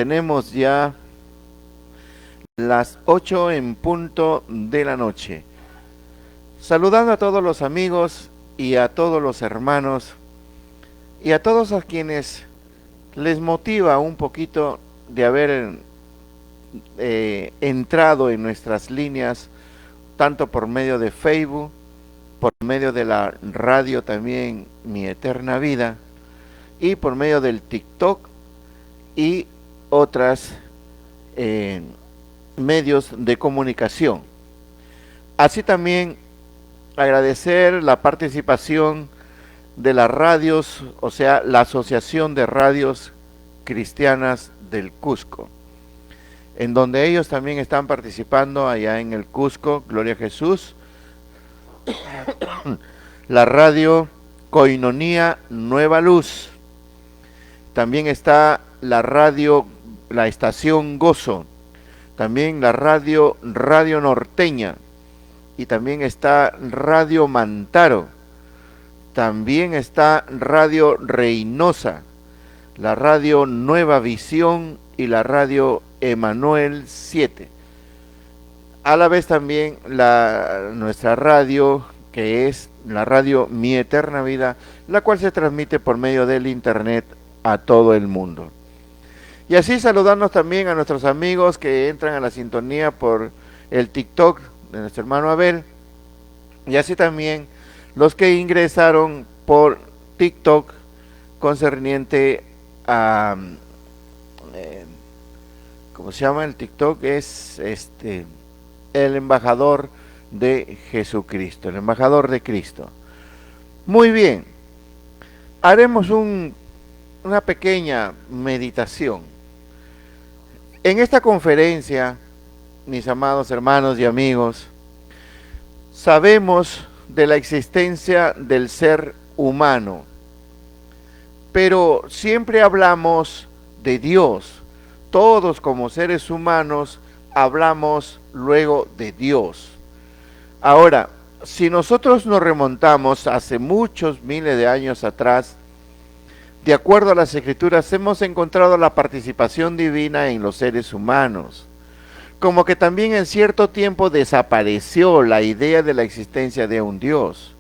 tenemos ya las 8 en punto de la noche. Saludando a todos los amigos y a todos los hermanos y a todos a quienes les motiva un poquito de haber entrado en nuestras líneas, tanto por medio de Facebook, por medio de la radio también Mi Eterna Vida, y por medio del TikTok y otras medios de comunicación. Así también agradecer la participación de las radios, o sea, la Asociación de Radios Cristianas del Cusco, en donde ellos también están participando allá en el Cusco, Gloria a Jesús, la radio Koinonía Nueva Luz, también está la radio, la estación Gozo, también la radio Norteña, y también está Radio Mantaro, también está Radio Reynosa, la radio Nueva Visión y la radio Emanuel 7. A la vez también nuestra radio, que es la radio Mi Eterna Vida, la cual se transmite por medio del internet a todo el mundo. Y así saludarnos también a nuestros amigos que entran a la sintonía por el TikTok de nuestro hermano Abel, y así también los que ingresaron por TikTok concerniente a ¿cómo se llama el TikTok? Es el embajador de Jesucristo, el embajador de Cristo. Muy bien, haremos una pequeña meditación. En esta conferencia, mis amados hermanos y amigos, sabemos de la existencia del ser humano, pero siempre hablamos de Dios. Todos como seres humanos hablamos luego de Dios. Ahora, si nosotros nos remontamos hace muchos miles de años atrás, de acuerdo a las Escrituras, hemos encontrado la participación divina en los seres humanos. Como que también en cierto tiempo desapareció la idea de la existencia de un Dios.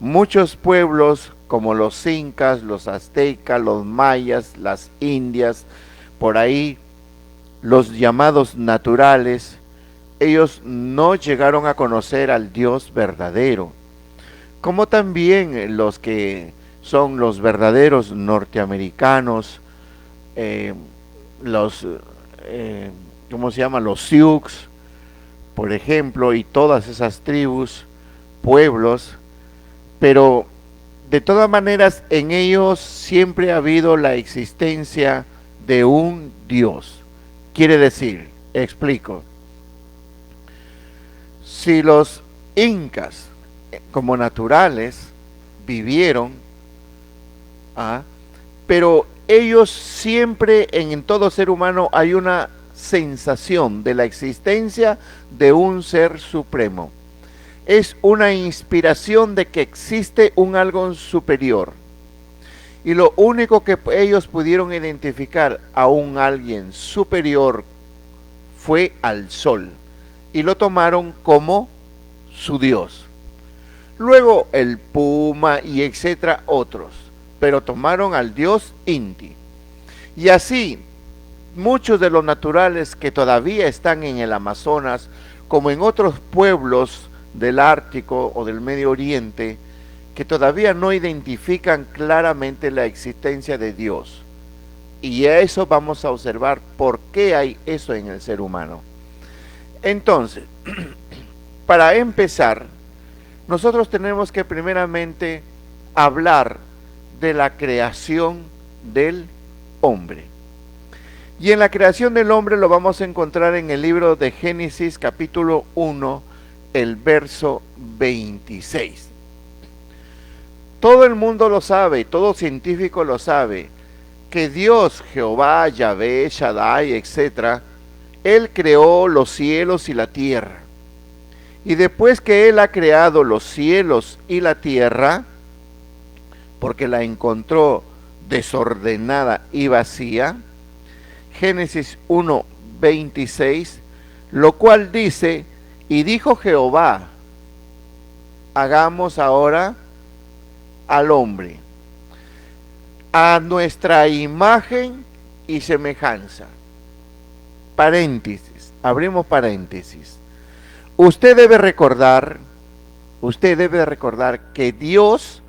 Muchos pueblos, como los incas, los aztecas, los mayas, las indias, por ahí, los llamados naturales, ellos no llegaron a conocer al Dios verdadero. Como también los que son los verdaderos norteamericanos, ¿cómo se llama? Los Sioux, por ejemplo, y todas esas tribus, pueblos, pero de todas maneras en ellos siempre ha habido la existencia de un Dios. Quiere decir, explico, si los incas como naturales vivieron, pero ellos siempre en todo ser humano hay una sensación de la existencia de un ser supremo. Es una inspiración de que existe un algo superior. Y lo único que ellos pudieron identificar a un alguien superior fue al sol. Y lo tomaron como su Dios. Luego el puma y etcétera otros. Pero tomaron al Dios Inti. Y así, muchos de los naturales que todavía están en el Amazonas, como en otros pueblos del Ártico o del Medio Oriente, que todavía no identifican claramente la existencia de Dios. Y a eso vamos a observar por qué hay eso en el ser humano. Entonces, para empezar, nosotros tenemos que primeramente hablar de la creación del hombre. Y en la creación del hombre lo vamos a encontrar en el libro de Génesis capítulo 1, el verso 26. Todo el mundo lo sabe, todo científico lo sabe, que Dios, Jehová, Yahvé, Shaddai, etc., Él creó los cielos y la tierra. Y después que Él ha creado los cielos y la tierra, porque la encontró desordenada y vacía, Génesis 1:26, lo cual dice, y dijo Jehová, hagamos ahora al hombre a nuestra imagen y semejanza. Paréntesis, abrimos paréntesis. Usted debe recordar que Dios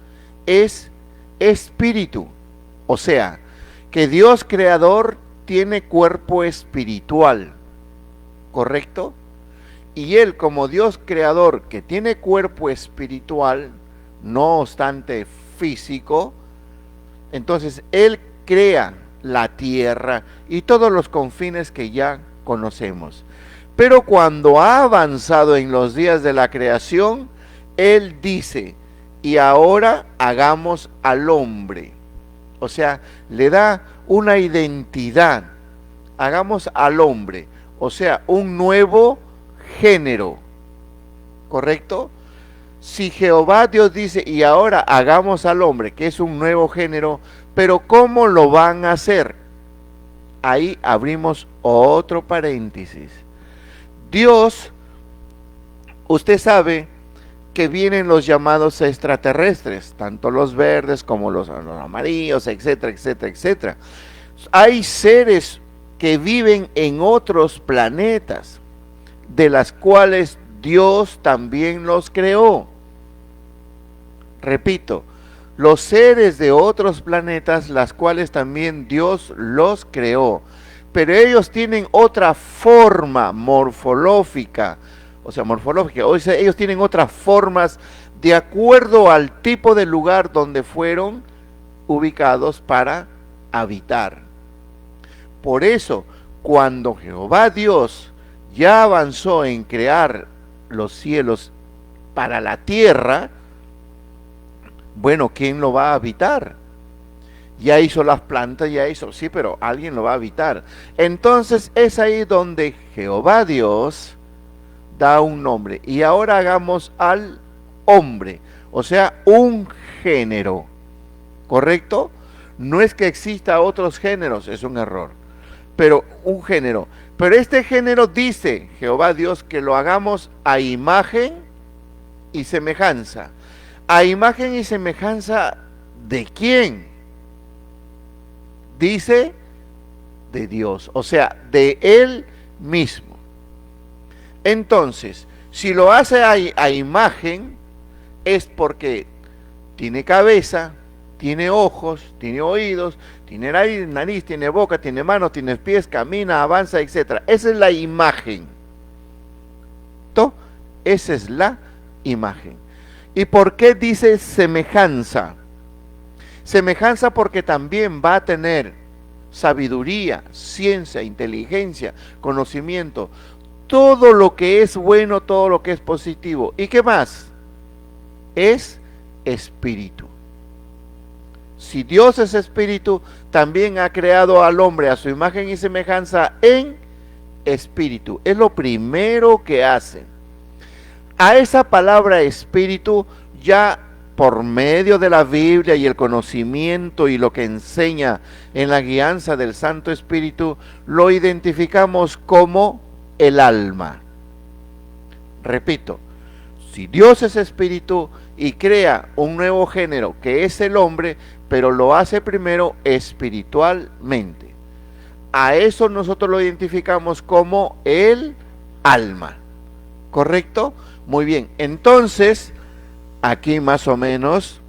es espíritu, o sea, que Dios creador tiene cuerpo espiritual, ¿correcto? Y Él, como Dios creador que tiene cuerpo espiritual, no obstante físico, entonces Él crea la tierra y todos los confines que ya conocemos. Pero cuando ha avanzado en los días de la creación, Él dice, y ahora hagamos al hombre. O sea, le da una identidad. Hagamos al hombre. O sea, un nuevo género. ¿Correcto? Si Jehová Dios dice, y ahora hagamos al hombre, que es un nuevo género, pero ¿cómo lo van a hacer? Ahí abrimos otro paréntesis. Dios, usted sabe que vienen los llamados extraterrestres, tanto los verdes como los amarillos, etcétera, etcétera, etcétera. Hay seres que viven en otros planetas, de las cuales Dios también los creó. Repito, los seres de otros planetas, las cuales también Dios los creó, pero ellos tienen otra forma morfológica, o sea, ellos tienen otras formas de acuerdo al tipo de lugar donde fueron ubicados para habitar. Por eso, cuando Jehová Dios ya avanzó en crear los cielos para la tierra, bueno, ¿quién lo va a habitar? Ya hizo las plantas, sí, pero alguien lo va a habitar. Entonces es ahí donde Jehová Dios da un nombre. Y ahora hagamos al hombre, o sea, un género, ¿correcto? No es que exista otros géneros, es un error, pero un género. Pero este género dice Jehová Dios que lo hagamos a imagen y semejanza. ¿A imagen y semejanza de quién? Dice de Dios, o sea, de Él mismo. Entonces, si lo hace a imagen, es porque tiene cabeza, tiene ojos, tiene oídos, tiene nariz, tiene boca, tiene manos, tiene pies, camina, avanza, etc. Esa es la imagen. ¿To? Esa es la imagen. ¿Y por qué dice semejanza? Semejanza porque también va a tener sabiduría, ciencia, inteligencia, conocimiento, todo lo que es bueno, todo lo que es positivo. ¿Y qué más? Es espíritu. Si Dios es espíritu, también ha creado al hombre a su imagen y semejanza en espíritu. Es lo primero que hace. A esa palabra espíritu, ya por medio de la Biblia y el conocimiento y lo que enseña en la guianza del Santo Espíritu, lo identificamos como el alma. Repito, si Dios es espíritu y crea un nuevo género que es el hombre, pero lo hace primero espiritualmente, a eso nosotros lo identificamos como el alma. ¿Correcto? Muy bien, entonces aquí más o menos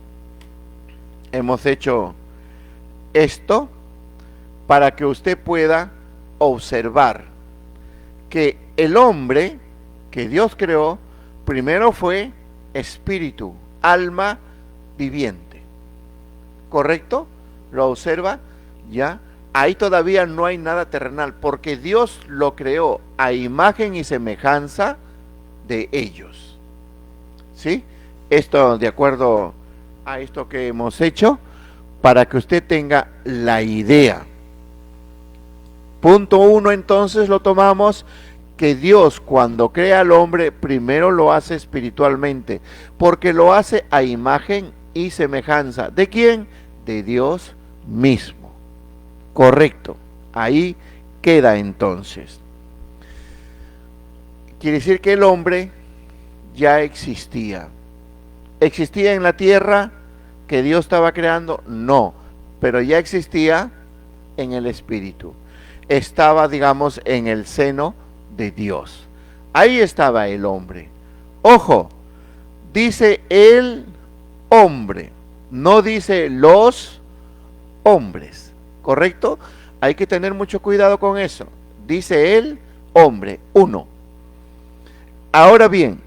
hemos hecho esto para que usted pueda observar que el hombre que Dios creó primero fue espíritu, alma viviente. ¿Correcto? ¿Lo observa? ¿Ya? Ahí todavía no hay nada terrenal, porque Dios lo creó a imagen y semejanza de ellos. ¿Sí? Esto de acuerdo a esto que hemos hecho, para que usted tenga la idea. Punto 1, entonces lo tomamos, que Dios cuando crea al hombre primero lo hace espiritualmente, porque lo hace a imagen y semejanza. ¿De quién? De Dios mismo. Correcto. Ahí queda entonces? Quiere decir que el hombre ya existía. ¿Existía en la tierra que Dios estaba creando? No, pero ya existía en el espíritu. Estaba, digamos, en el seno de Dios. Ahí estaba el hombre. Ojo, dice el hombre, no dice los hombres, ¿correcto? Hay que tener mucho cuidado con eso. Dice el hombre, uno. Ahora bien,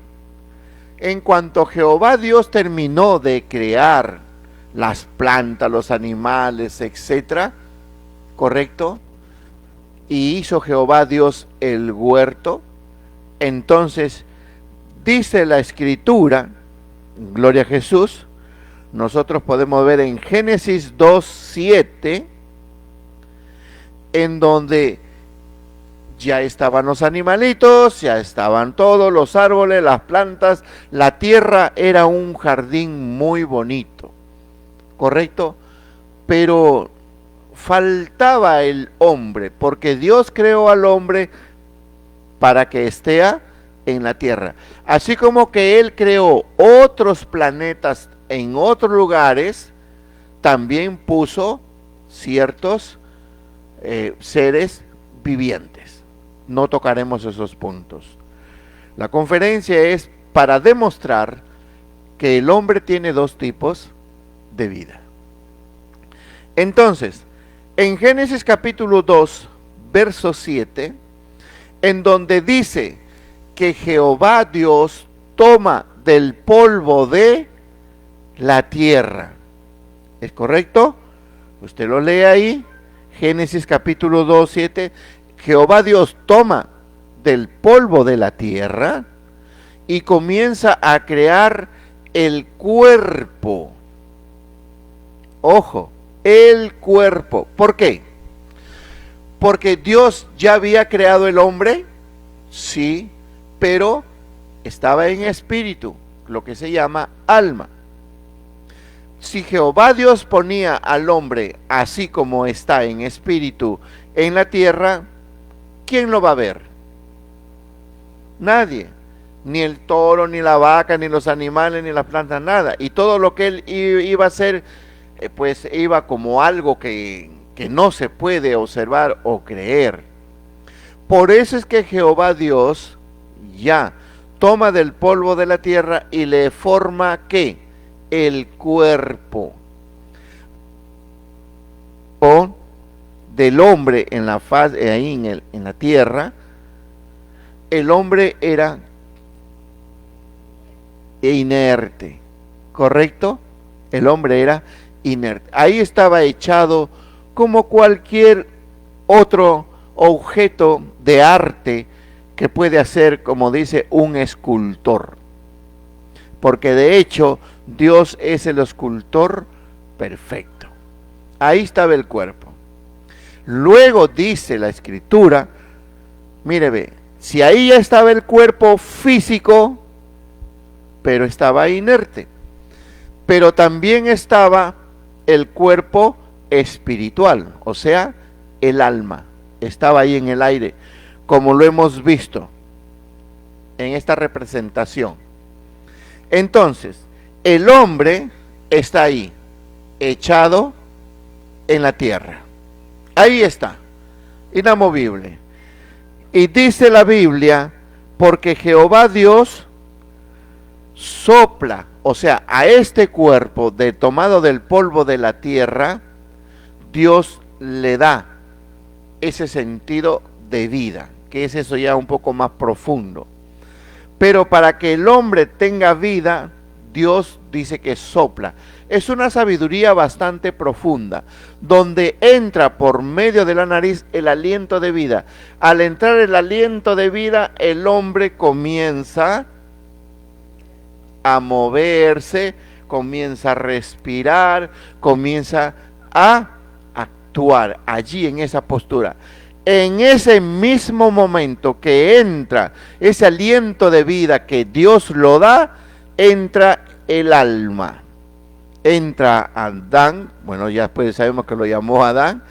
en cuanto Jehová Dios terminó de crear las plantas, los animales, etcétera, ¿correcto? Y hizo Jehová Dios el huerto, entonces dice la Escritura, gloria a Jesús, nosotros podemos ver en Génesis 2:7, en donde ya estaban los animalitos, ya estaban todos los árboles, las plantas, la tierra era un jardín muy bonito, ¿correcto? Pero faltaba el hombre, porque Dios creó al hombre para que esté en la tierra. Así como que Él creó otros planetas en otros lugares, también puso ciertos seres vivientes. No tocaremos esos puntos. La conferencia es para demostrar que el hombre tiene dos tipos de vida. Entonces, en Génesis capítulo 2, verso 7, en donde dice que Jehová Dios toma del polvo de la tierra. ¿Es correcto? Usted lo lee ahí, Génesis capítulo 2, 7. Jehová Dios toma del polvo de la tierra y comienza a crear el cuerpo. Ojo, el cuerpo. ¿Por qué? Porque Dios ya había creado el hombre, sí, pero estaba en espíritu, lo que se llama alma. Si Jehová Dios ponía al hombre así como está en espíritu en la tierra, ¿quién lo va a ver? Nadie. Ni el toro, ni la vaca, ni los animales, ni las plantas, nada. Y todo lo que él iba a hacer, pues iba como algo que no se puede observar o creer. Por eso es que Jehová Dios ya toma del polvo de la tierra y le forma, ¿qué? El cuerpo. O del hombre en la faz, ahí en la tierra, el hombre era inerte, ¿correcto? El hombre era inerte. Ahí estaba echado como cualquier otro objeto de arte que puede hacer, como dice, un escultor. Porque de hecho, Dios es el escultor perfecto. Ahí estaba el cuerpo. Luego dice la Escritura, mire, ve, si ahí ya estaba el cuerpo físico, pero estaba inerte, pero también estaba el cuerpo espiritual, o sea, el alma, estaba ahí en el aire, como lo hemos visto en esta representación. Entonces, el hombre está ahí, echado en la tierra. Ahí está, inamovible. Y dice la Biblia, porque Jehová Dios sopla, o sea, a este cuerpo tomado del polvo de la tierra, Dios le da ese sentido de vida, que es eso ya un poco más profundo. Pero para que el hombre tenga vida, Dios dice que sopla. Es una sabiduría bastante profunda, donde entra por medio de la nariz el aliento de vida. Al entrar el aliento de vida, el hombre comienza a moverse, comienza a respirar, comienza a actuar allí en esa postura. En ese mismo momento que entra ese aliento de vida que Dios lo da, entra el alma. Entra Adán, bueno, ya después sabemos que lo llamó Adán,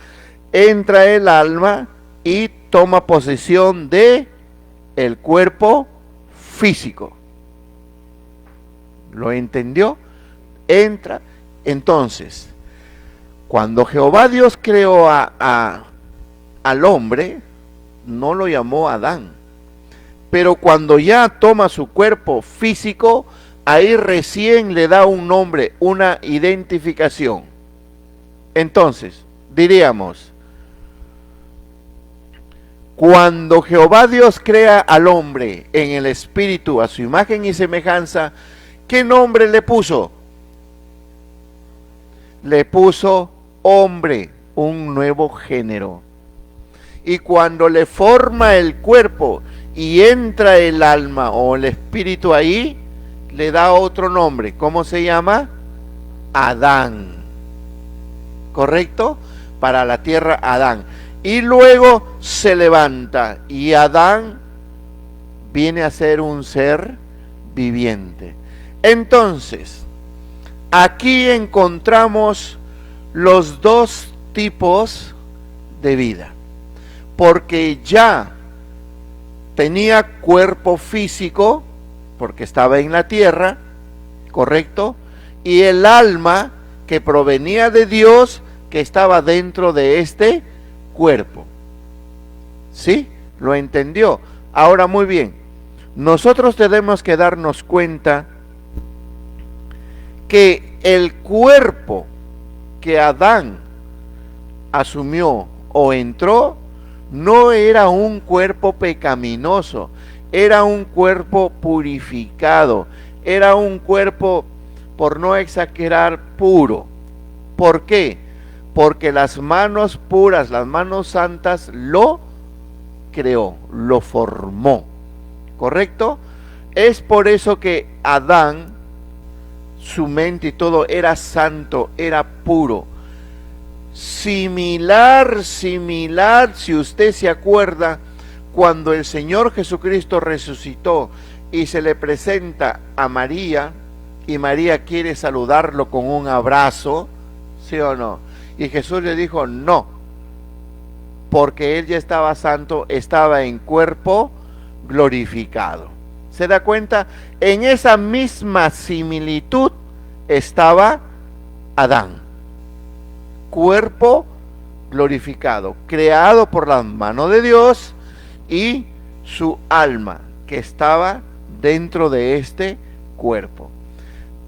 entra el alma y toma posesión de el cuerpo físico. ¿Lo entendió? Entra. Entonces, cuando Jehová Dios creó al hombre, no lo llamó Adán. Pero cuando ya toma su cuerpo físico, ahí recién le da un nombre, una identificación. Entonces, diríamos, cuando Jehová Dios crea al hombre en el espíritu a su imagen y semejanza, ¿qué nombre le puso? Le puso hombre, un nuevo género. Y cuando le forma el cuerpo y entra el alma o el espíritu ahí, le da otro nombre. ¿Cómo se llama? Adán. ¿Correcto? Para la tierra, Adán. Y luego se levanta y Adán viene a ser un ser viviente. Entonces, aquí encontramos los dos tipos de vida, porque ya tenía cuerpo físico, porque estaba en la tierra, ¿correcto? Y el alma que provenía de Dios, que estaba dentro de este cuerpo. ¿Sí? ¿Lo entendió? Ahora muy bien, nosotros tenemos que darnos cuenta que el cuerpo que Adán asumió o entró no era un cuerpo pecaminoso, era un cuerpo purificado, era un cuerpo, por no exagerar, puro. ¿Por qué? Porque las manos puras, las manos santas lo creó, lo formó, ¿correcto? Es por eso que Adán, su mente y todo era santo, era puro. Similar, si usted se acuerda, cuando el Señor Jesucristo resucitó y se le presenta a María, y María quiere saludarlo con un abrazo, ¿sí o no? Y Jesús le dijo, no, porque él ya estaba santo, estaba en cuerpo glorificado. ¿Se da cuenta? En esa misma similitud estaba Adán. Cuerpo glorificado, creado por la mano de Dios, y su alma que estaba dentro de este cuerpo.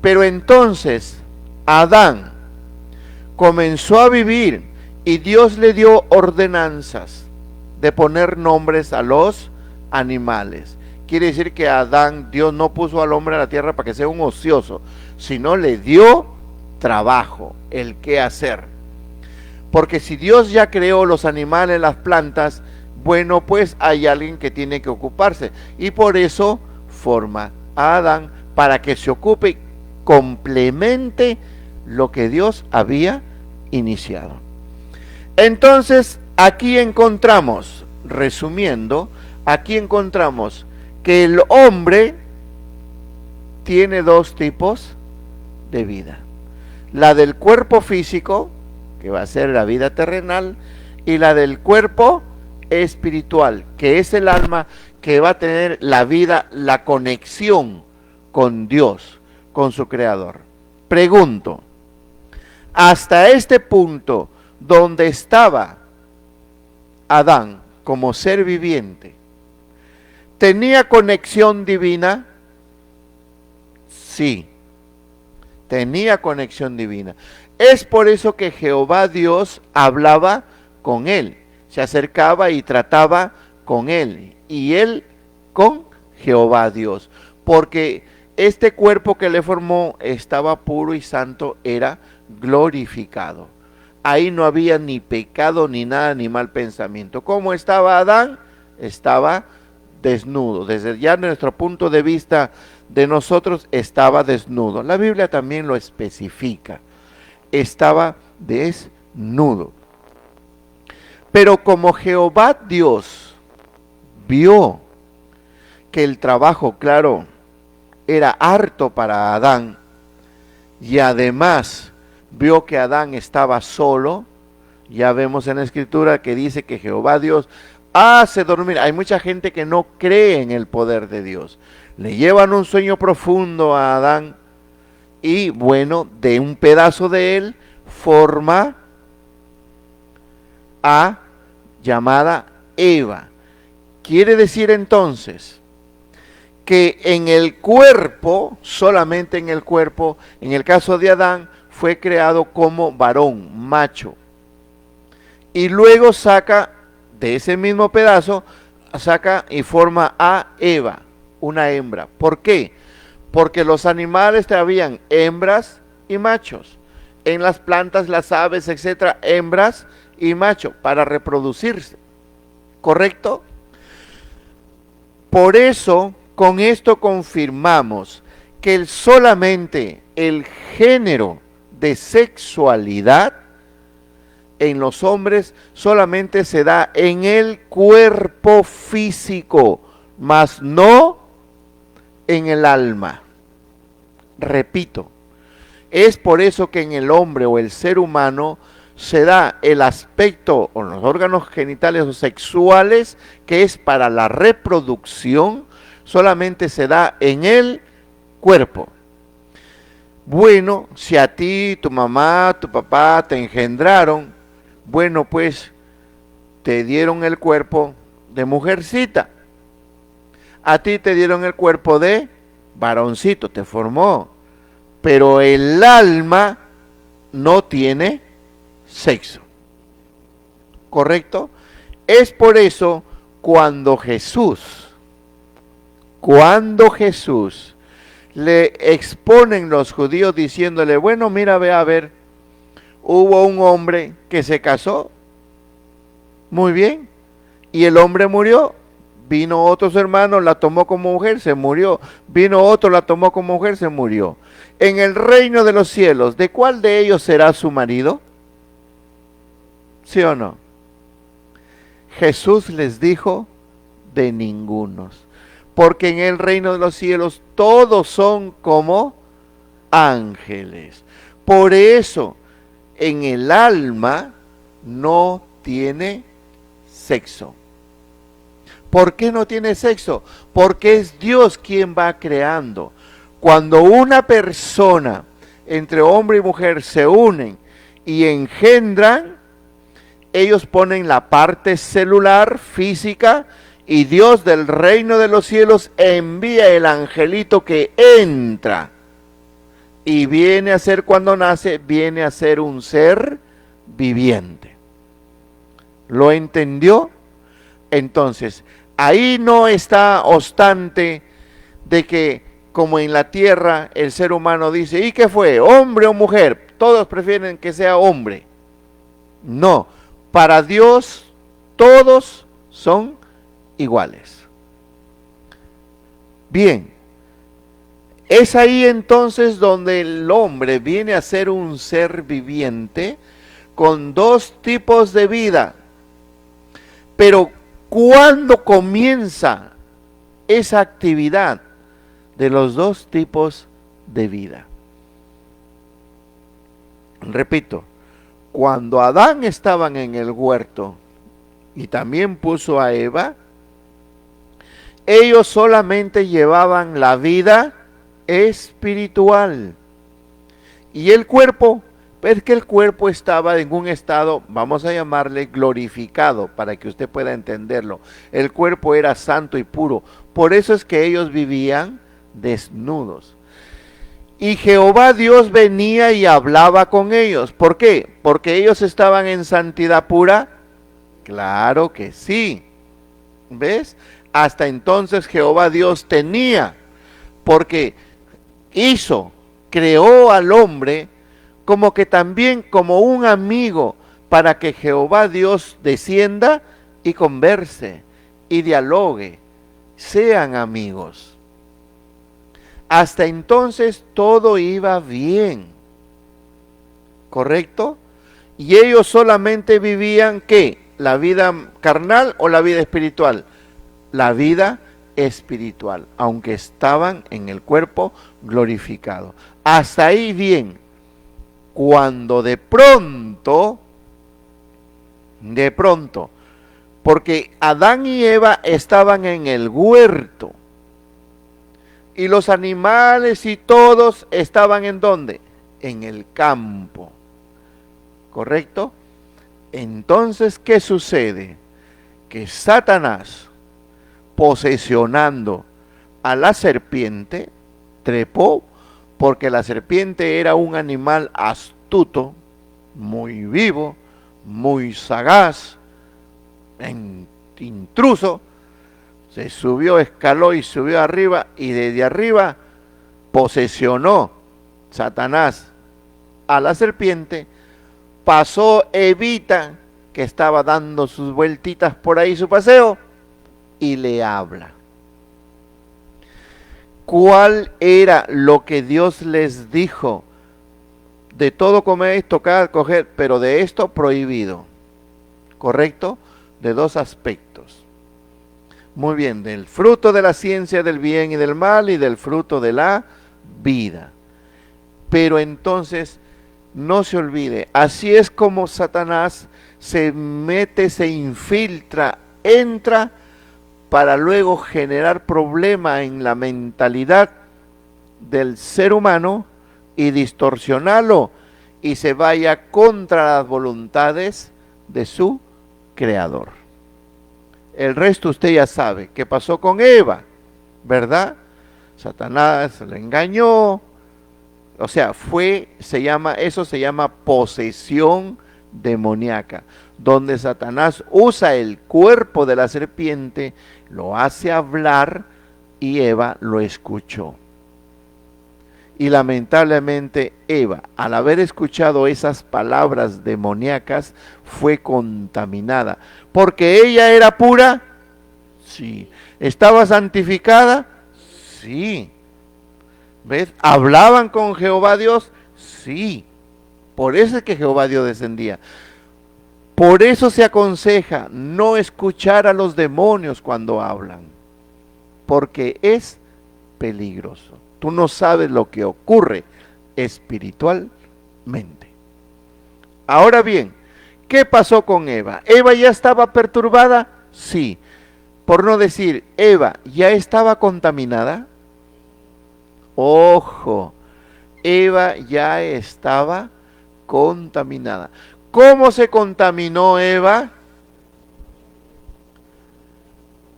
Pero entonces Adán comenzó a vivir y Dios le dio ordenanzas de poner nombres a los animales. Quiere decir que Adán, Dios no puso al hombre a la tierra para que sea un ocioso, sino le dio trabajo, el qué hacer. Porque si Dios ya creó los animales, las plantas, bueno, pues hay alguien que tiene que ocuparse. Y por eso forma a Adán para que se ocupe, complemente lo que Dios había iniciado. Entonces, aquí encontramos, resumiendo, aquí encontramos que el hombre tiene dos tipos de vida. La del cuerpo físico, que va a ser la vida terrenal, y la del cuerpo espiritual, que es el alma, que va a tener la vida, la conexión con Dios, con su Creador. Pregunto, hasta este punto donde estaba Adán como ser viviente, ¿tenía conexión divina? Sí, tenía conexión divina. Es por eso que Jehová Dios hablaba con él, se acercaba y trataba con él, y él con Jehová Dios, porque este cuerpo que le formó estaba puro y santo, era glorificado. Ahí no había ni pecado, ni nada, ni mal pensamiento. ¿Cómo estaba Adán? Estaba desnudo. Desde ya nuestro punto de vista de nosotros, estaba desnudo. La Biblia también lo especifica. Estaba desnudo. Pero como Jehová Dios vio que el trabajo, claro, era harto para Adán, y además vio que Adán estaba solo, Ya vemos en la escritura que dice que Jehová Dios hace dormir. Hay mucha gente que no cree en el poder de Dios. Le llevan un sueño profundo a Adán y bueno, de un pedazo de él forma a llamada Eva. Quiere decir entonces que en el cuerpo, solamente en el cuerpo, en el caso de Adán, fue creado como varón, macho. Y luego saca de ese mismo pedazo, saca y forma a Eva, una hembra. ¿Por qué? Porque los animales habían hembras y machos. En las plantas, las aves, etcétera, hembras y macho para reproducirse. ¿Correcto? Por eso, con esto confirmamos que solamente el género de sexualidad en los hombres solamente se da en el cuerpo físico, mas no en el alma. Repito, es por eso que en el hombre o el ser humano se da el aspecto o los órganos genitales o sexuales que es para la reproducción, solamente se da en el cuerpo. Bueno, si a ti, tu mamá, tu papá te engendraron, bueno, pues te dieron el cuerpo de mujercita. A ti te dieron el cuerpo de varoncito, te formó. Pero el alma no tiene sexo. ¿Correcto? Es por eso cuando Jesús le exponen los judíos diciéndole, bueno, mira, ve a ver, hubo un hombre que se casó, muy bien, y el hombre murió, vino otro su hermano, la tomó como mujer, se murió, vino otro, la tomó como mujer, se murió. En el reino de los cielos, ¿de cuál de ellos será su marido? ¿Sí o no? Jesús les dijo, de ningunos, porque en el reino de los cielos todos son como ángeles. Por eso, en el alma no tiene sexo. ¿Por qué no tiene sexo? Porque es Dios quien va creando. Cuando una persona, entre hombre y mujer, se unen y engendran, ellos ponen la parte celular, física, y Dios del reino de los cielos envía el angelito que entra. Y viene a ser, cuando nace, viene a ser un ser viviente. ¿Lo entendió? Entonces, ahí no está obstante de que, como en la tierra, el ser humano dice, ¿y qué fue? ¿Hombre o mujer? Todos prefieren que sea hombre. No, para Dios todos son iguales. Bien, es ahí entonces donde el hombre viene a ser un ser viviente con dos tipos de vida. Pero ¿cuándo comienza esa actividad de los dos tipos de vida? Repito, cuando Adán estaban en el huerto y también puso a Eva, ellos solamente llevaban la vida espiritual. Y el cuerpo, es que el cuerpo estaba en un estado, vamos a llamarle glorificado, para que usted pueda entenderlo. El cuerpo era santo y puro. Por eso es que ellos vivían desnudos. Y Jehová Dios venía y hablaba con ellos. ¿Por qué? ¿Porque ellos estaban en santidad pura? Claro que sí. ¿Ves? Hasta entonces Jehová Dios tenía, porque creó al hombre como que también como un amigo, para que Jehová Dios descienda y converse y dialogue, sean amigos. Hasta entonces todo iba bien, ¿correcto? Y ellos solamente vivían, ¿qué? ¿La vida carnal o la vida espiritual? La vida espiritual, aunque estaban en el cuerpo glorificado. Hasta ahí bien. Cuando de pronto De pronto, porque Adán y Eva estaban en el huerto y los animales y todos estaban ¿en dónde? En el campo, ¿correcto? Entonces, ¿qué sucede? Que Satanás, posesionando a la serpiente, trepó, porque la serpiente era un animal astuto, muy vivo, muy sagaz, intruso. Se subió, escaló y subió arriba, y desde arriba posesionó Satanás a la serpiente. Pasó Evita, que estaba dando sus vueltitas por ahí, su paseo, y le habla. ¿Cuál era lo que Dios les dijo? De todo coméis, tocad, coger, pero de esto prohibido. ¿Correcto? De dos aspectos. Muy bien, del fruto de la ciencia del bien y del mal y del fruto de la vida. Pero entonces, no se olvide, así es como Satanás se mete, se infiltra, entra para luego generar problema en la mentalidad del ser humano y distorsionarlo y se vaya contra las voluntades de su creador. El resto usted ya sabe qué pasó con Eva, ¿verdad? Satanás le engañó, o sea, eso se llama posesión demoníaca, donde Satanás usa el cuerpo de la serpiente, lo hace hablar y Eva lo escuchó. Y lamentablemente Eva, al haber escuchado esas palabras demoníacas, fue contaminada. ¿Porque ella era pura? Sí. ¿Estaba santificada? Sí. ¿Ves? ¿Hablaban con Jehová Dios? Sí. Por eso es que Jehová Dios descendía. Por eso se aconseja no escuchar a los demonios cuando hablan, porque es peligroso. Tú no sabes lo que ocurre espiritualmente. Ahora bien, ¿qué pasó con Eva? ¿Eva ya estaba perturbada? Sí. Por no decir, ¿Eva ya estaba contaminada? Ojo, Eva ya estaba contaminada. ¿Cómo se contaminó Eva?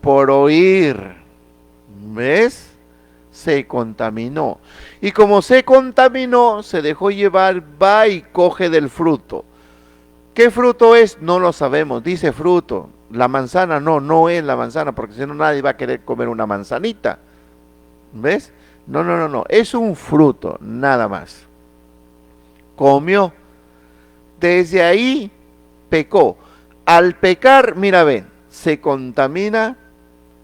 Por oír. ¿Ves? Se contaminó. Y como se contaminó, se dejó llevar, va y coge del fruto. ¿Qué fruto es? No lo sabemos, dice fruto. La manzana no es la manzana, porque si no nadie va a querer comer una manzanita. ¿Ves? No, es un fruto, nada más. Comió. Desde ahí pecó. Al pecar, mira, ven, se contamina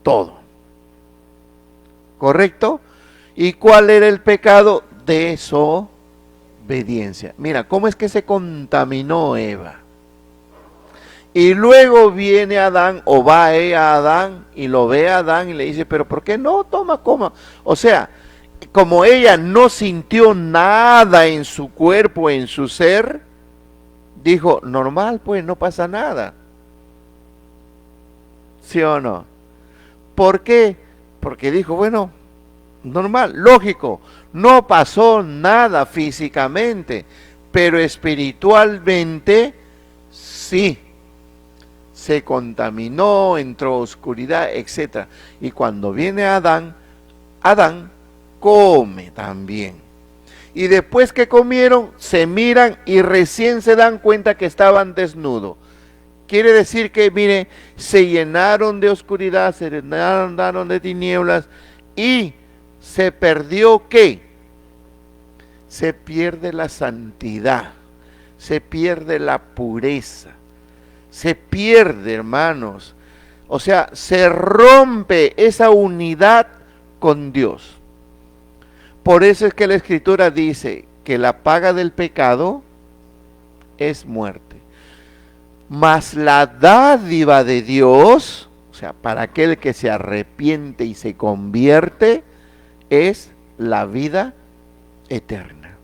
todo. ¿Correcto? ¿Y cuál era el pecado? Desobediencia. Mira, ¿cómo es que se contaminó Eva? Y luego viene Adán, o va ella a Adán, y lo ve a Adán y le dice, pero ¿por qué no? Toma, coma. O sea, como ella no sintió nada en su cuerpo, en su ser, dijo, normal, pues no pasa nada. ¿Sí o no? ¿Por qué? Porque dijo, bueno, normal, lógico, no pasó nada físicamente, pero espiritualmente sí. Se contaminó, entró oscuridad, etc. Y cuando viene Adán, Adán come también. Y después que comieron, se miran y recién se dan cuenta que estaban desnudos. Quiere decir que, mire, se llenaron de oscuridad, se llenaron de tinieblas y se perdió ¿qué? Se pierde la santidad, se pierde la pureza, se pierde, hermanos. O sea, se rompe esa unidad con Dios. Por eso es que la Escritura dice que la paga del pecado es muerte. Mas la dádiva de Dios, o sea, para aquel que se arrepiente y se convierte, es la vida eterna.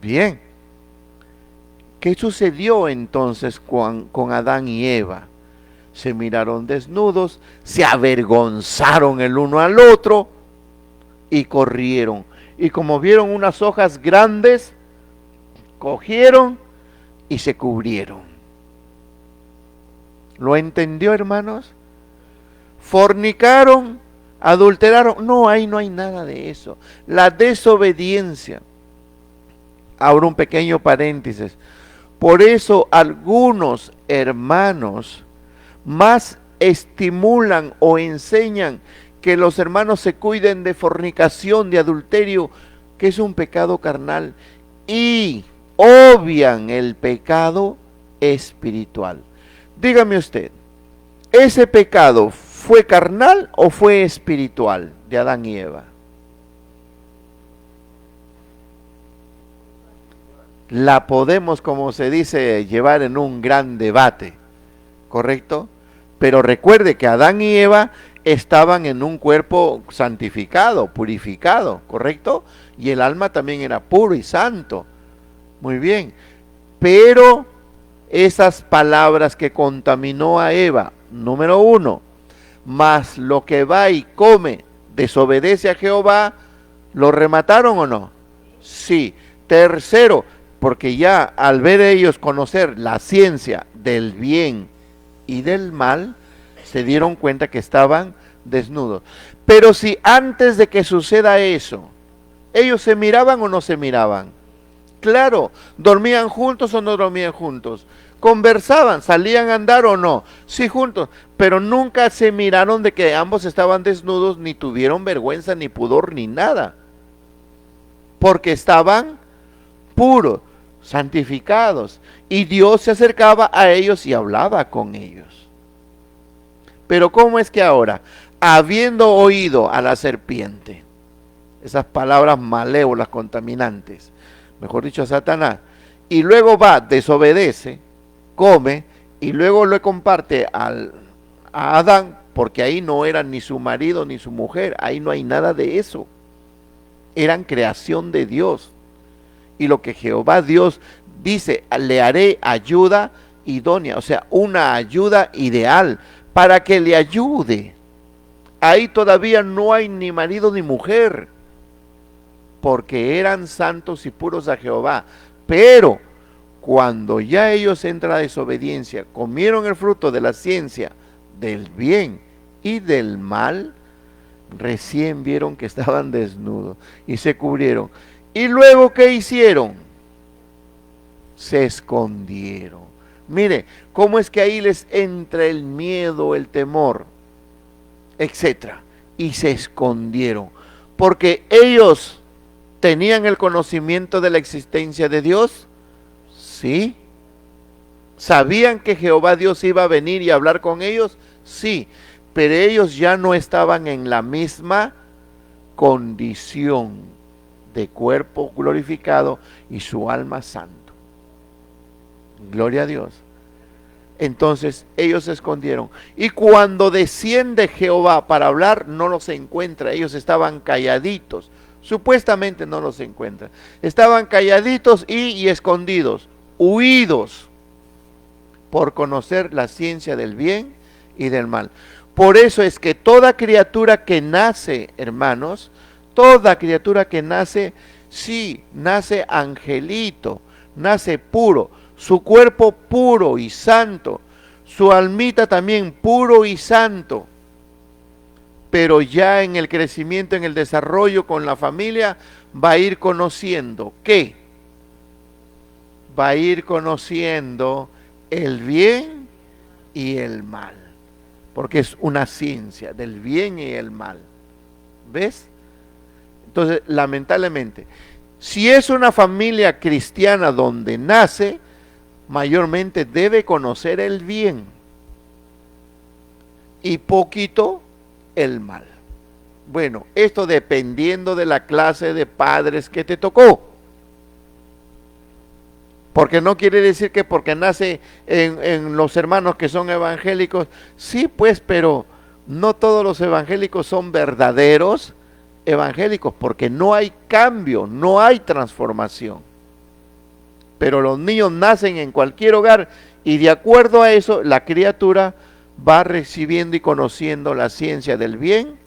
Bien. ¿Qué sucedió entonces con Adán y Eva? Se miraron desnudos, se avergonzaron el uno al otro y corrieron. Y como vieron unas hojas grandes, cogieron y se cubrieron. ¿Lo entendió, hermanos? Fornicaron, adulteraron. No, ahí no hay nada de eso. La desobediencia. Abro un pequeño paréntesis. Por eso algunos hermanos más estimulan o enseñan que los hermanos se cuiden de fornicación, de adulterio, que es un pecado carnal, y obvian el pecado espiritual. Dígame usted, ¿ese pecado fue carnal o fue espiritual de Adán y Eva? La podemos, como se dice, llevar en un gran debate, ¿correcto? Pero recuerde que Adán y Eva estaban en un cuerpo santificado, purificado, ¿correcto? Y el alma también era puro y santo. Muy bien. Pero esas palabras que contaminó a Eva, número 1, más lo que va y come, desobedece a Jehová, ¿lo remataron o no? Sí. Tercero, porque ya al ver ellos conocer la ciencia del bien y del mal, se dieron cuenta que estaban desnudos. Pero si antes de que suceda eso, ellos se miraban o no se miraban, claro, dormían juntos o no dormían juntos, conversaban, salían a andar o no, sí juntos, pero nunca se miraron de que ambos estaban desnudos, ni tuvieron vergüenza, ni pudor, ni nada, porque estaban puros, santificados, y Dios se acercaba a ellos y hablaba con ellos. Pero ¿cómo es que ahora, habiendo oído a la serpiente, esas palabras malévolas, contaminantes, mejor dicho a Satanás, y luego va, desobedece, come, y luego le comparte a Adán, porque ahí no eran ni su marido ni su mujer, ahí no hay nada de eso, eran creación de Dios, y lo que Jehová Dios dice, le haré ayuda idónea, o sea, una ayuda ideal, para que le ayude. Ahí todavía no hay ni marido ni mujer, porque eran santos y puros a Jehová. Pero cuando ya ellos entran a desobediencia, comieron el fruto de la ciencia del bien y del mal, recién vieron que estaban desnudos y se cubrieron. ¿Y luego qué hicieron? Se escondieron. Mire, cómo es que ahí les entra el miedo, el temor, etcétera, y se escondieron, porque ellos tenían el conocimiento de la existencia de Dios, sí. ¿Sabían que Jehová Dios iba a venir y hablar con ellos? Sí, pero ellos ya no estaban en la misma condición de cuerpo glorificado y su alma santo. Gloria a Dios. Entonces ellos se escondieron. Y cuando desciende Jehová para hablar, no los encuentra. Ellos estaban calladitos. Supuestamente no los encuentra. Estaban calladitos y escondidos, huidos, por conocer la ciencia del bien y del mal. Por eso es que toda criatura que nace, hermanos, toda criatura que nace, sí, nace angelito, nace puro, su cuerpo puro y santo, su almita también puro y santo, pero ya en el crecimiento, en el desarrollo con la familia, va a ir conociendo, ¿qué? Va a ir conociendo el bien y el mal, porque es una ciencia del bien y el mal, ¿ves? Entonces, lamentablemente, si es una familia cristiana donde nace, mayormente debe conocer el bien y poquito el mal. Bueno, esto dependiendo de la clase de padres que te tocó. Porque no quiere decir que porque nace en los hermanos que son evangélicos, sí pues, pero no todos los evangélicos son verdaderos evangélicos, porque no hay cambio, no hay transformación. pero los niños nacen en cualquier hogar y de acuerdo a eso la criatura va recibiendo y conociendo la ciencia del bien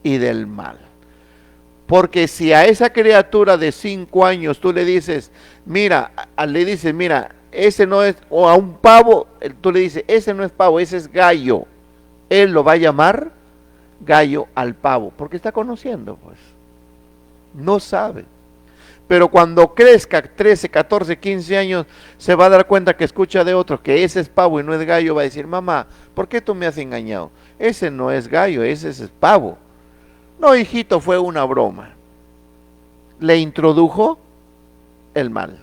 y del mal. Porque si a esa criatura de 5 años tú le dices, mira, ese no es, o a un pavo, tú le dices, ese no es pavo, ese es gallo. Él lo va a llamar gallo al pavo, porque está conociendo, pues. No sabe. Pero cuando crezca 13, 14, 15 años, se va a dar cuenta que escucha de otros que ese es pavo y no es gallo, va a decir, mamá, ¿por qué tú me has engañado? Ese no es gallo, ese es pavo. No, hijito, fue una broma. Le introdujo el mal.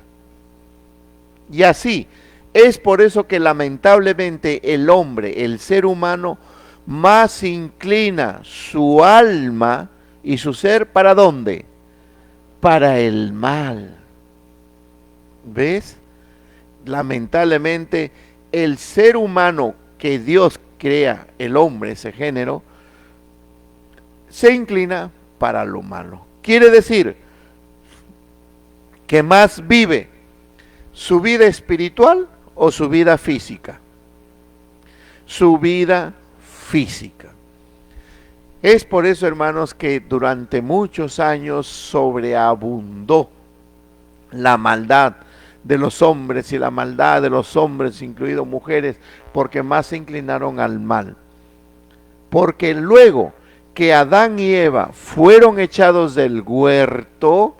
Y así, es por eso que lamentablemente el hombre, el ser humano, más inclina su alma y su ser, ¿para dónde? Para el mal. ¿Ves? Lamentablemente, el ser humano que Dios crea, el hombre, ese género, se inclina para lo malo. Quiere decir que más vive su vida espiritual o su vida física. Su vida física. Es por eso, hermanos, que durante muchos años sobreabundó la maldad de los hombres y la maldad de los hombres, incluidos mujeres, porque más se inclinaron al mal. Porque luego que Adán y Eva fueron echados del huerto,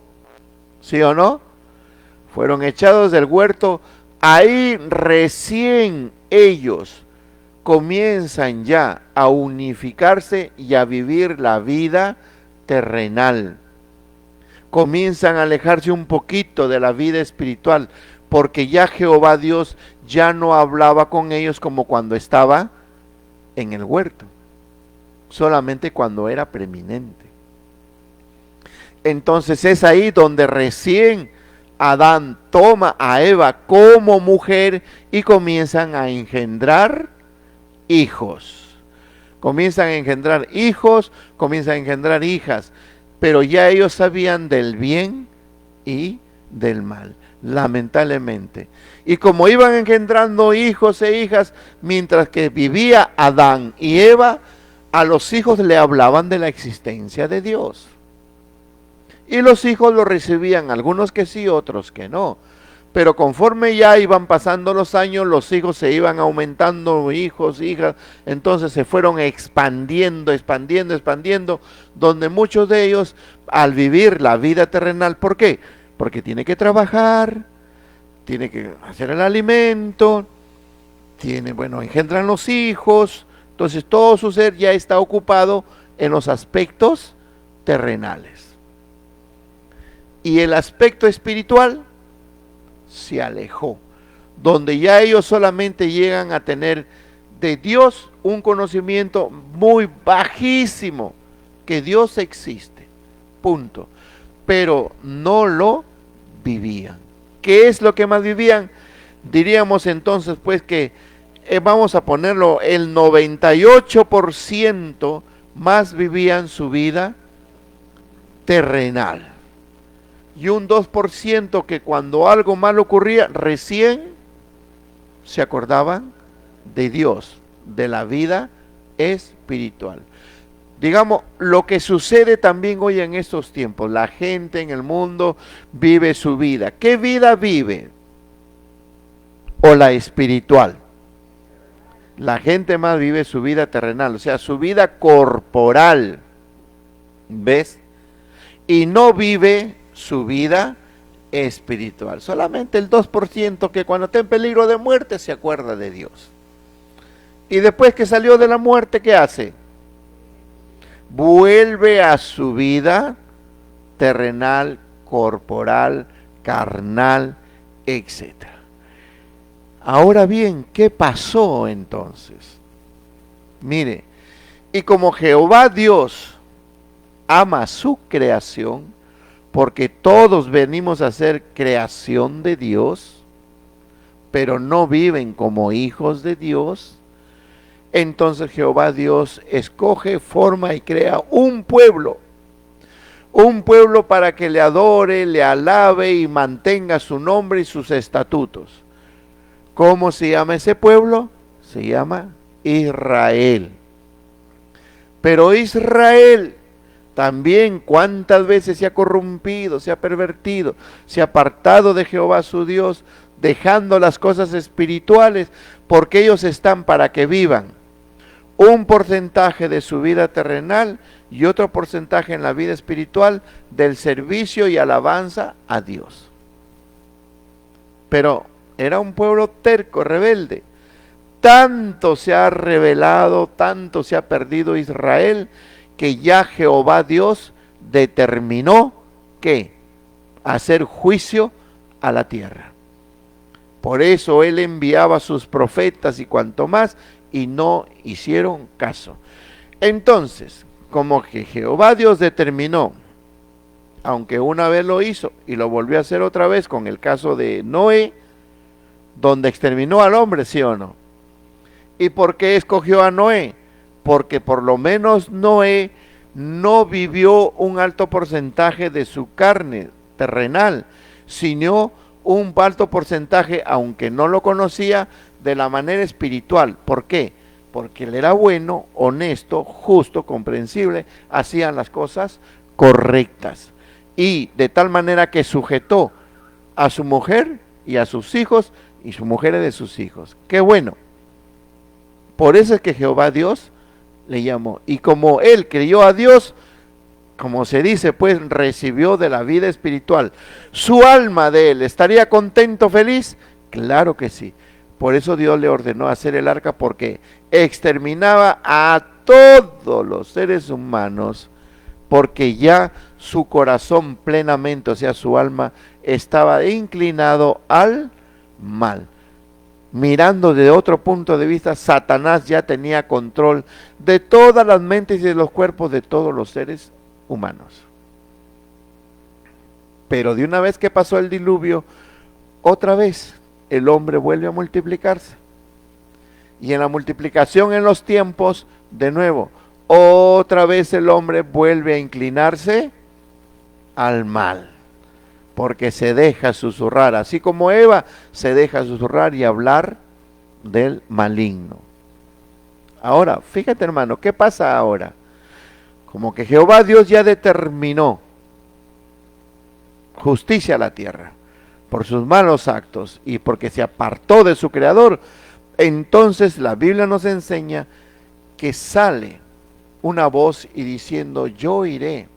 ¿sí o no? Fueron echados del huerto, ahí recién ellos comienzan ya a unificarse y a vivir la vida terrenal. Comienzan a alejarse un poquito de la vida espiritual, porque ya Jehová Dios ya no hablaba con ellos como cuando estaba en el huerto, solamente cuando era preeminente. Entonces es ahí donde recién Adán toma a Eva como mujer y comienzan a engendrar hijos. Comienzan a engendrar hijos, comienzan a engendrar hijas, pero ya ellos sabían del bien y del mal, lamentablemente. Y como iban engendrando hijos e hijas, mientras que vivía Adán y Eva, a los hijos le hablaban de la existencia de Dios. Y los hijos lo recibían, algunos que sí, otros que no. Pero conforme ya iban pasando los años, los hijos se iban aumentando, hijos, hijas, entonces se fueron expandiendo, donde muchos de ellos, al vivir la vida terrenal, ¿por qué? Porque tiene que trabajar, tiene que hacer el alimento, engendran los hijos, entonces todo su ser ya está ocupado en los aspectos terrenales. Y el aspecto espiritual se alejó, donde ya ellos solamente llegan a tener de Dios un conocimiento muy bajísimo, que Dios existe, punto, pero no lo vivían. ¿Qué es lo que más vivían? Diríamos entonces pues que vamos a ponerlo, el 98% más vivían su vida terrenal. Y un 2% que cuando algo malo ocurría, recién se acordaban de Dios, de la vida espiritual. Digamos, lo que sucede también hoy en estos tiempos, la gente en el mundo vive su vida. ¿Qué vida vive? ¿O la espiritual? La gente más vive su vida terrenal, o sea, su vida corporal, ¿ves? Y no vive su vida espiritual. Solamente el 2% que cuando está en peligro de muerte se acuerda de Dios. Y después que salió de la muerte, ¿qué hace? Vuelve a su vida terrenal, corporal, carnal, etc. Ahora bien, ¿qué pasó entonces? Mire, y como Jehová Dios ama su creación, porque todos venimos a ser creación de Dios, pero no viven como hijos de Dios, entonces Jehová Dios escoge, forma y crea un pueblo Un pueblo para que le adore, le alabe y mantenga su nombre y sus estatutos. ¿Cómo se llama ese pueblo? Se llama Israel. Pero Israel también cuántas veces se ha corrompido, se ha pervertido, se ha apartado de Jehová su Dios, dejando las cosas espirituales, porque ellos están para que vivan un porcentaje de su vida terrenal y otro porcentaje en la vida espiritual del servicio y alabanza a Dios. Pero era un pueblo terco, rebelde. Tanto se ha rebelado, tanto se ha perdido Israel, que ya Jehová Dios determinó que hacer juicio a la tierra. Por eso él enviaba a sus profetas y cuanto más, y no hicieron caso. Entonces, como que Jehová Dios determinó, aunque una vez lo hizo y lo volvió a hacer otra vez con el caso de Noé, donde exterminó al hombre, ¿sí o no? ¿Y por qué escogió a Noé? Porque por lo menos Noé no vivió un alto porcentaje de su carne terrenal, sino un alto porcentaje, aunque no lo conocía, de la manera espiritual. ¿Por qué? Porque él era bueno, honesto, justo, comprensible, hacían las cosas correctas. Y de tal manera que sujetó a su mujer y a sus hijos, y su mujer de sus hijos. ¡Qué bueno! Por eso es que Jehová Dios le llamó. Y como él creyó a Dios, como se dice, pues recibió de la vida espiritual. ¿Su alma de él estaría contento, feliz? Claro que sí. Por eso Dios le ordenó hacer el arca, porque exterminaba a todos los seres humanos, porque ya su corazón plenamente, o sea, su alma, estaba inclinado al mal. Mirando de otro punto de vista, Satanás ya tenía control de todas las mentes y de los cuerpos de todos los seres humanos. Pero de una vez que pasó el diluvio, otra vez el hombre vuelve a multiplicarse. Y en la multiplicación en los tiempos, de nuevo, otra vez el hombre vuelve a inclinarse al mal, porque se deja susurrar, así como Eva se deja susurrar y hablar del maligno. Ahora, fíjate hermano, ¿qué pasa ahora? Como que Jehová Dios ya determinó justicia a la tierra por sus malos actos y porque se apartó de su creador. Entonces la Biblia nos enseña que sale una voz y diciendo, yo iré.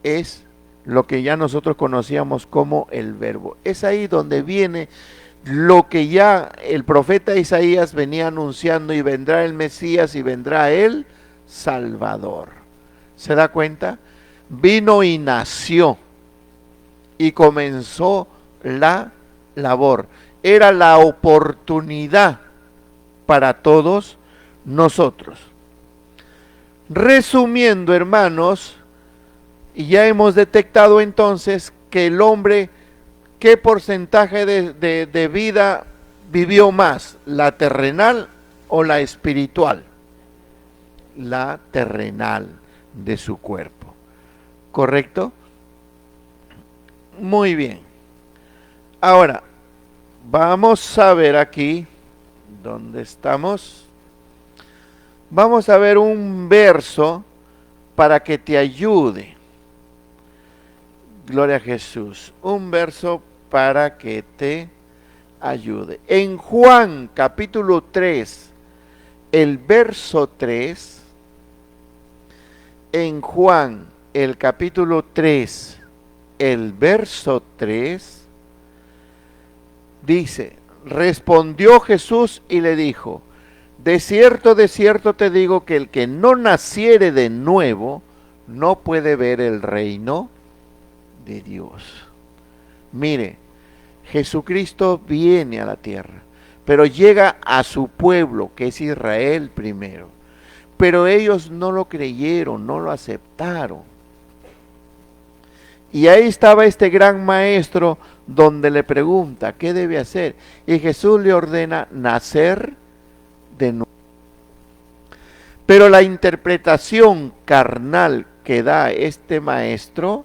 Es lo que ya nosotros conocíamos como el verbo. Es ahí donde viene lo que ya el profeta Isaías venía anunciando, y vendrá el Mesías y vendrá el Salvador. ¿Se da cuenta? Vino y nació y comenzó la labor. Era la oportunidad para todos nosotros. Resumiendo, hermanos, y ya hemos detectado entonces que el hombre, ¿qué porcentaje de vida vivió más? ¿La terrenal o la espiritual? La terrenal de su cuerpo. ¿Correcto? Muy bien. Ahora, vamos a ver aquí, ¿dónde estamos? Vamos a ver un verso para que te ayude. Gloria a Jesús. Un verso para que te ayude. En Juan capítulo 3, el verso 3, en Juan el capítulo 3, el verso 3, dice, respondió Jesús y le dijo, de cierto te digo que el que no naciere de nuevo no puede ver el reino de Dios. Mire, Jesucristo viene a la tierra, pero llega a su pueblo, que es Israel primero. Pero ellos no lo creyeron, no lo aceptaron. Y ahí estaba este gran maestro donde le pregunta, ¿qué debe hacer? Y Jesús le ordena nacer de nuevo. Pero la interpretación carnal que da este maestro,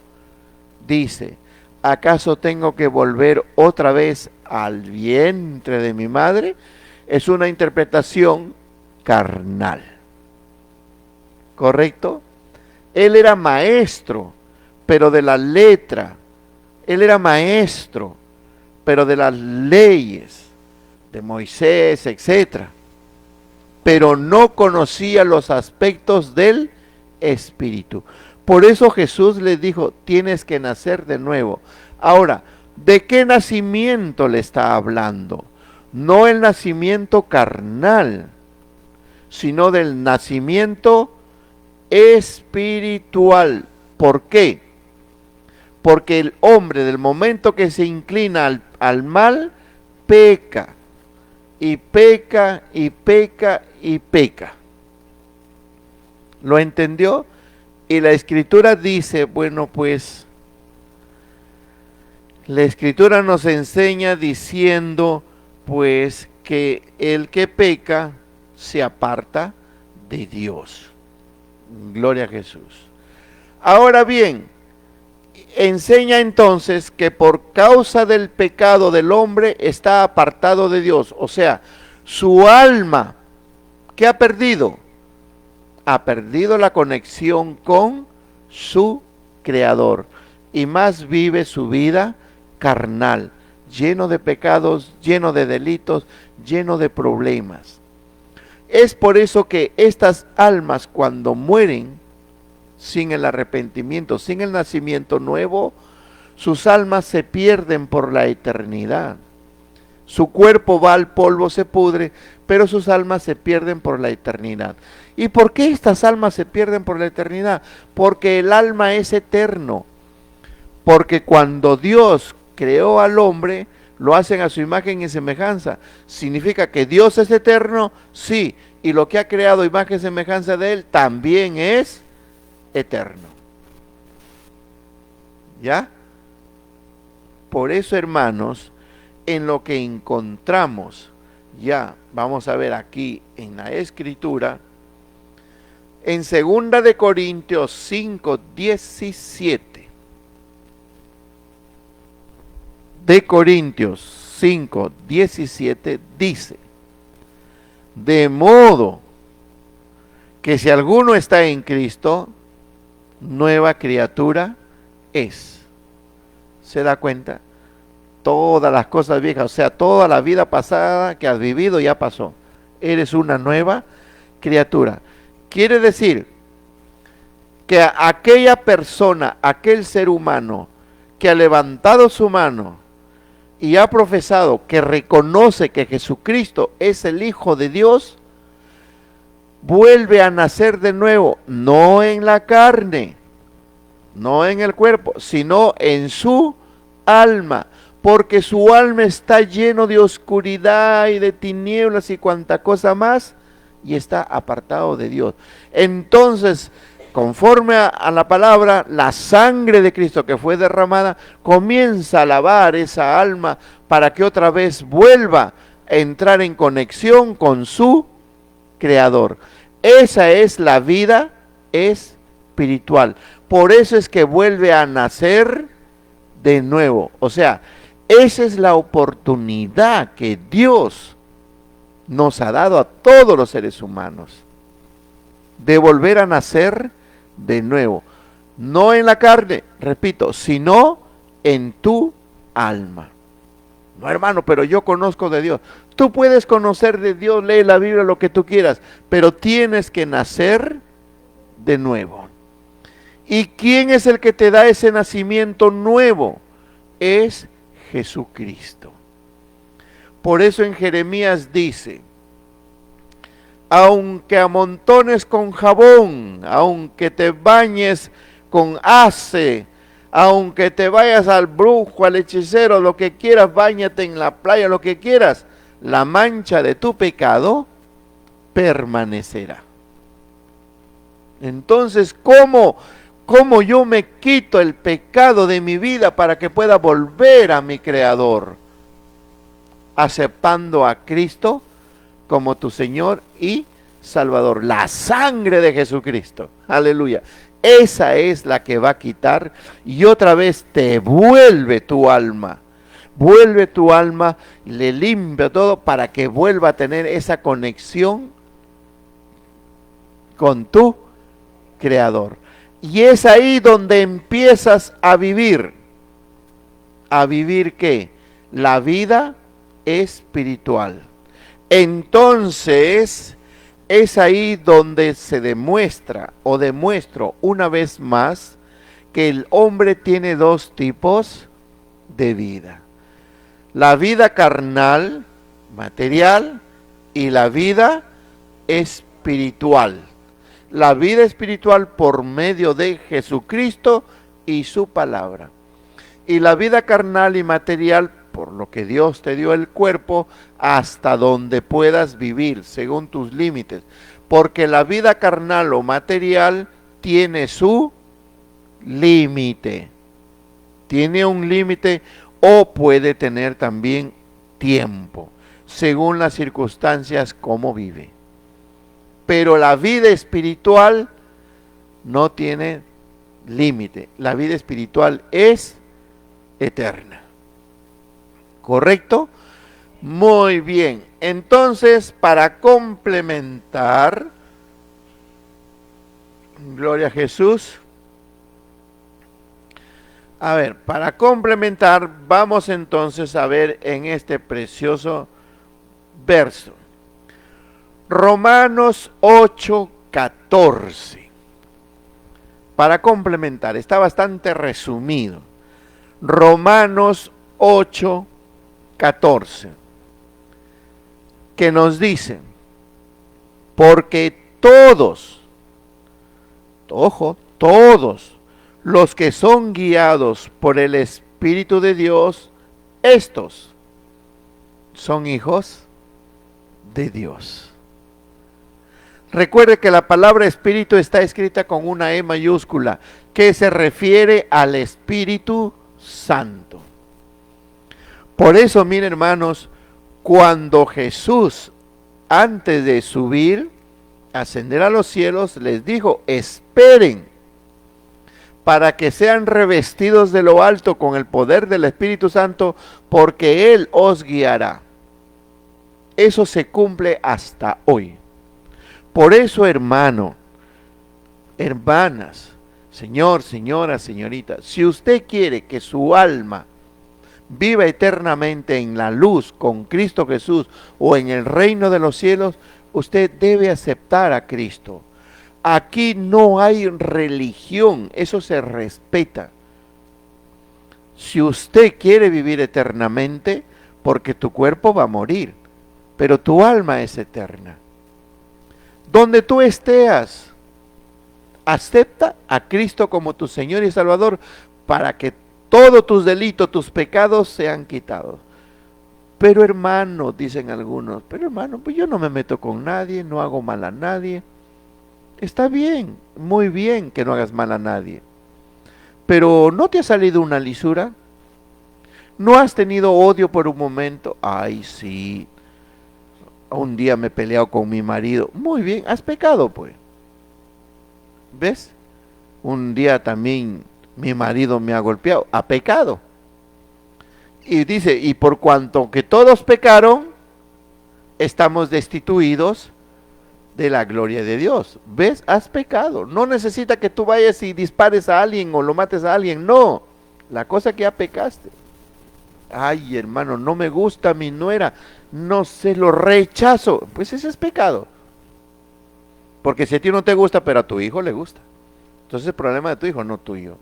dice, ¿acaso tengo que volver otra vez al vientre de mi madre? Es una interpretación carnal. ¿Correcto? Él era maestro, pero de la letra. Él era maestro, pero de las leyes, de Moisés, etcétera. Pero no conocía los aspectos del Espíritu. Por eso Jesús le dijo, tienes que nacer de nuevo. Ahora, ¿de qué nacimiento le está hablando? No el nacimiento carnal, sino del nacimiento espiritual. ¿Por qué? Porque el hombre, del momento que se inclina al mal, peca, y peca, y peca, y peca. ¿Lo entendió? Y la Escritura dice, bueno, pues, la Escritura nos enseña diciendo, pues, que el que peca se aparta de Dios. Gloria a Jesús. Ahora bien, enseña entonces que por causa del pecado del hombre está apartado de Dios. O sea, su alma, ¿qué ha perdido? Ha perdido la conexión con su Creador. Y más vive su vida carnal, lleno de pecados, lleno de delitos, lleno de problemas. Es por eso que estas almas cuando mueren sin el arrepentimiento, sin el nacimiento nuevo, sus almas se pierden por la eternidad. Su cuerpo va al polvo, se pudre, pero sus almas se pierden por la eternidad. ¿Y por qué estas almas se pierden por la eternidad? Porque el alma es eterno. Porque cuando Dios creó al hombre, lo hacen a su imagen y semejanza. ¿Significa que Dios es eterno? Sí. Y lo que ha creado imagen y semejanza de Él también es eterno. ¿Ya? Por eso, hermanos, en lo que encontramos, ya vamos a ver aquí en la Escritura, en 2 de Corintios 5:17. De Corintios 5:17 dice, de modo que si alguno está en Cristo, nueva criatura es. ¿Se da cuenta? Todas las cosas viejas, o sea, toda la vida pasada que has vivido ya pasó. Eres una nueva criatura. Quiere decir que aquella persona, aquel ser humano que ha levantado su mano y ha profesado que reconoce que Jesucristo es el Hijo de Dios, vuelve a nacer de nuevo, no en la carne, no en el cuerpo, sino en su alma, porque su alma está lleno de oscuridad y de tinieblas y cuanta cosa más, y está apartado de Dios. Entonces, conforme a la palabra, la sangre de Cristo que fue derramada, comienza a lavar esa alma para que otra vez vuelva a entrar en conexión con su Creador. Esa es la vida espiritual. Por eso es que vuelve a nacer de nuevo. O sea, esa es la oportunidad que Dios nos ha dado a todos los seres humanos, de volver a nacer de nuevo. No en la carne, repito, sino en tu alma. No, hermano, pero yo conozco de Dios. Tú puedes conocer de Dios, lee la Biblia, lo que tú quieras, pero tienes que nacer de nuevo. ¿Y quién es el que te da ese nacimiento nuevo? Es Jesucristo. Por eso en Jeremías dice, aunque amontones con jabón, aunque te bañes con ace, aunque te vayas al brujo, al hechicero, lo que quieras, báñate en la playa, lo que quieras, la mancha de tu pecado permanecerá. Entonces, ¿cómo yo me quito el pecado de mi vida para que pueda volver a mi Creador? Aceptando a Cristo como tu Señor y Salvador. La sangre de Jesucristo. Aleluya. esa es la que va a quitar y otra vez te vuelve tu alma. Vuelve tu alma, le limpia todo para que vuelva a tener esa conexión con tu Creador. Y es ahí donde empiezas a vivir. ¿A vivir qué? La vida espiritual. Entonces, es ahí donde se demuestra o demuestro una vez más que el hombre tiene dos tipos de vida. La vida carnal, material, y la vida espiritual. La vida espiritual por medio de Jesucristo y su palabra. Y la vida carnal y material por lo que Dios te dio el cuerpo hasta donde puedas vivir, según tus límites. Porque la vida carnal o material tiene su límite. Tiene un límite o puede tener también tiempo, según las circunstancias como vive. Pero la vida espiritual no tiene límite. La vida espiritual es eterna. ¿Correcto? Muy bien. Entonces, para complementar, gloria a Jesús. A ver, para complementar, vamos entonces a ver en este precioso verso. Romanos 8:14. Para complementar, está bastante resumido. Romanos 8:14, que nos dice, porque todos, ojo, todos los que son guiados por el Espíritu de Dios, estos son hijos de Dios. Recuerde que la palabra espíritu está escrita con una E mayúscula, que se refiere al Espíritu Santo. Por eso, miren hermanos, cuando Jesús, antes de subir, ascender a los cielos, les dijo, esperen para que sean revestidos de lo alto con el poder del Espíritu Santo, porque Él os guiará. Eso se cumple hasta hoy. Por eso, hermano, hermanas, señor, señora, señorita, si usted quiere que su alma viva eternamente en la luz con Cristo Jesús o en el reino de los cielos, usted debe aceptar a Cristo. Aquí no hay religión, eso se respeta. Si usted quiere vivir eternamente, porque tu cuerpo va a morir, pero tu alma es eterna. Donde tú estés, acepta a Cristo como tu Señor y Salvador para que todos tus delitos, tus pecados sean quitados. Pero hermano, dicen algunos, pero hermano, pues yo no me meto con nadie, no hago mal a nadie. Está bien, muy bien que no hagas mal a nadie. Pero ¿no te ha salido una lisura? ¿No has tenido odio por un momento? Ay, sí. Un día me he peleado con mi marido. Muy bien, has pecado pues. ¿Ves? Un día también mi marido me ha golpeado. Ha pecado. Y dice, y por cuanto que todos pecaron, estamos destituidos de la gloria de Dios. ¿Ves? Has pecado. No necesita que tú vayas y dispares a alguien o lo mates a alguien. No. La cosa que ya pecaste. Ay, hermano, no me gusta mi nuera. No se lo rechazo. Pues ese es pecado. Porque si a ti no te gusta, pero a tu hijo le gusta. Entonces el problema de tu hijo, no tuyo.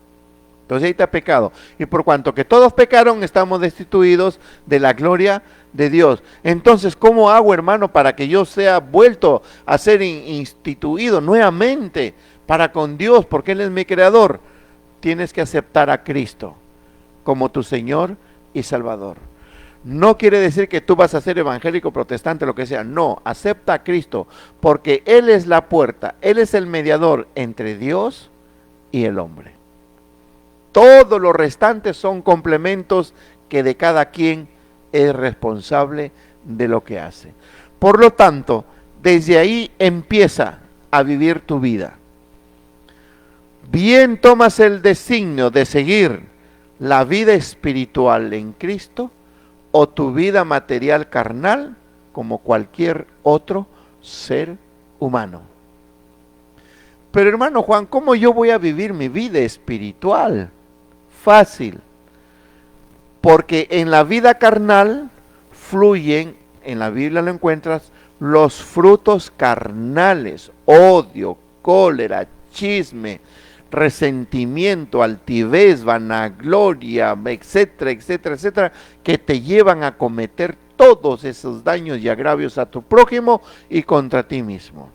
Entonces ahí está pecado. Y por cuanto que todos pecaron, estamos destituidos de la gloria de Dios. Entonces, ¿cómo hago, hermano, para que yo sea vuelto a ser instituido nuevamente para con Dios? Porque Él es mi creador. Tienes que aceptar a Cristo como tu Señor y Salvador. No quiere decir que tú vas a ser evangélico, protestante, lo que sea. No, acepta a Cristo, porque Él es la puerta, Él es el mediador entre Dios y el hombre. Todos los restantes son complementos que de cada quien es responsable de lo que hace. Por lo tanto, desde ahí empieza a vivir tu vida. bien tomas el designio de seguir la vida espiritual en Cristo o tu vida material carnal como cualquier otro ser humano. Pero hermano Juan, ¿cómo yo voy a vivir mi vida espiritual? Fácil. Porque en la vida carnal fluyen, en la Biblia lo encuentras, los frutos carnales: odio, cólera, chisme, resentimiento, altivez, vanagloria, etcétera, etcétera, etcétera, que te llevan a cometer todos esos daños y agravios a tu prójimo y contra ti mismo.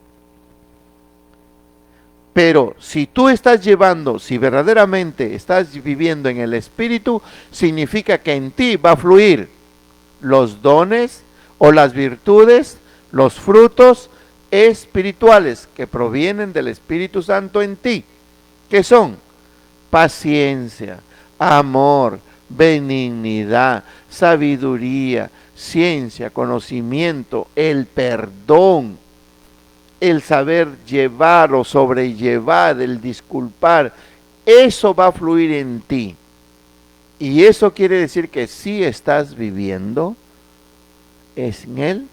Pero si tú estás llevando, si verdaderamente estás viviendo en el Espíritu, significa que en ti va a fluir los dones o las virtudes, los frutos espirituales que provienen del Espíritu Santo en ti, que son paciencia, amor, benignidad, sabiduría, ciencia, conocimiento, el perdón, el saber llevar o sobrellevar, el disculpar. Eso va a fluir en ti. Y eso quiere decir que sí estás viviendo en el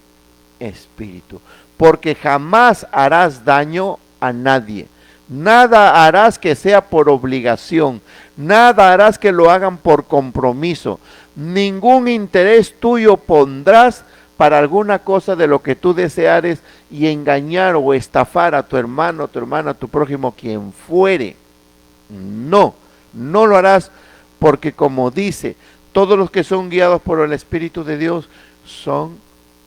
Espíritu. Porque jamás harás daño a nadie. Nada harás que sea por obligación. Nada harás que lo hagan por compromiso. Ningún interés tuyo pondrás para alguna cosa de lo que tú deseares y engañar o estafar a tu hermano, a tu hermana, a tu prójimo, quien fuere. No, no lo harás, porque como dice, todos los que son guiados por el Espíritu de Dios son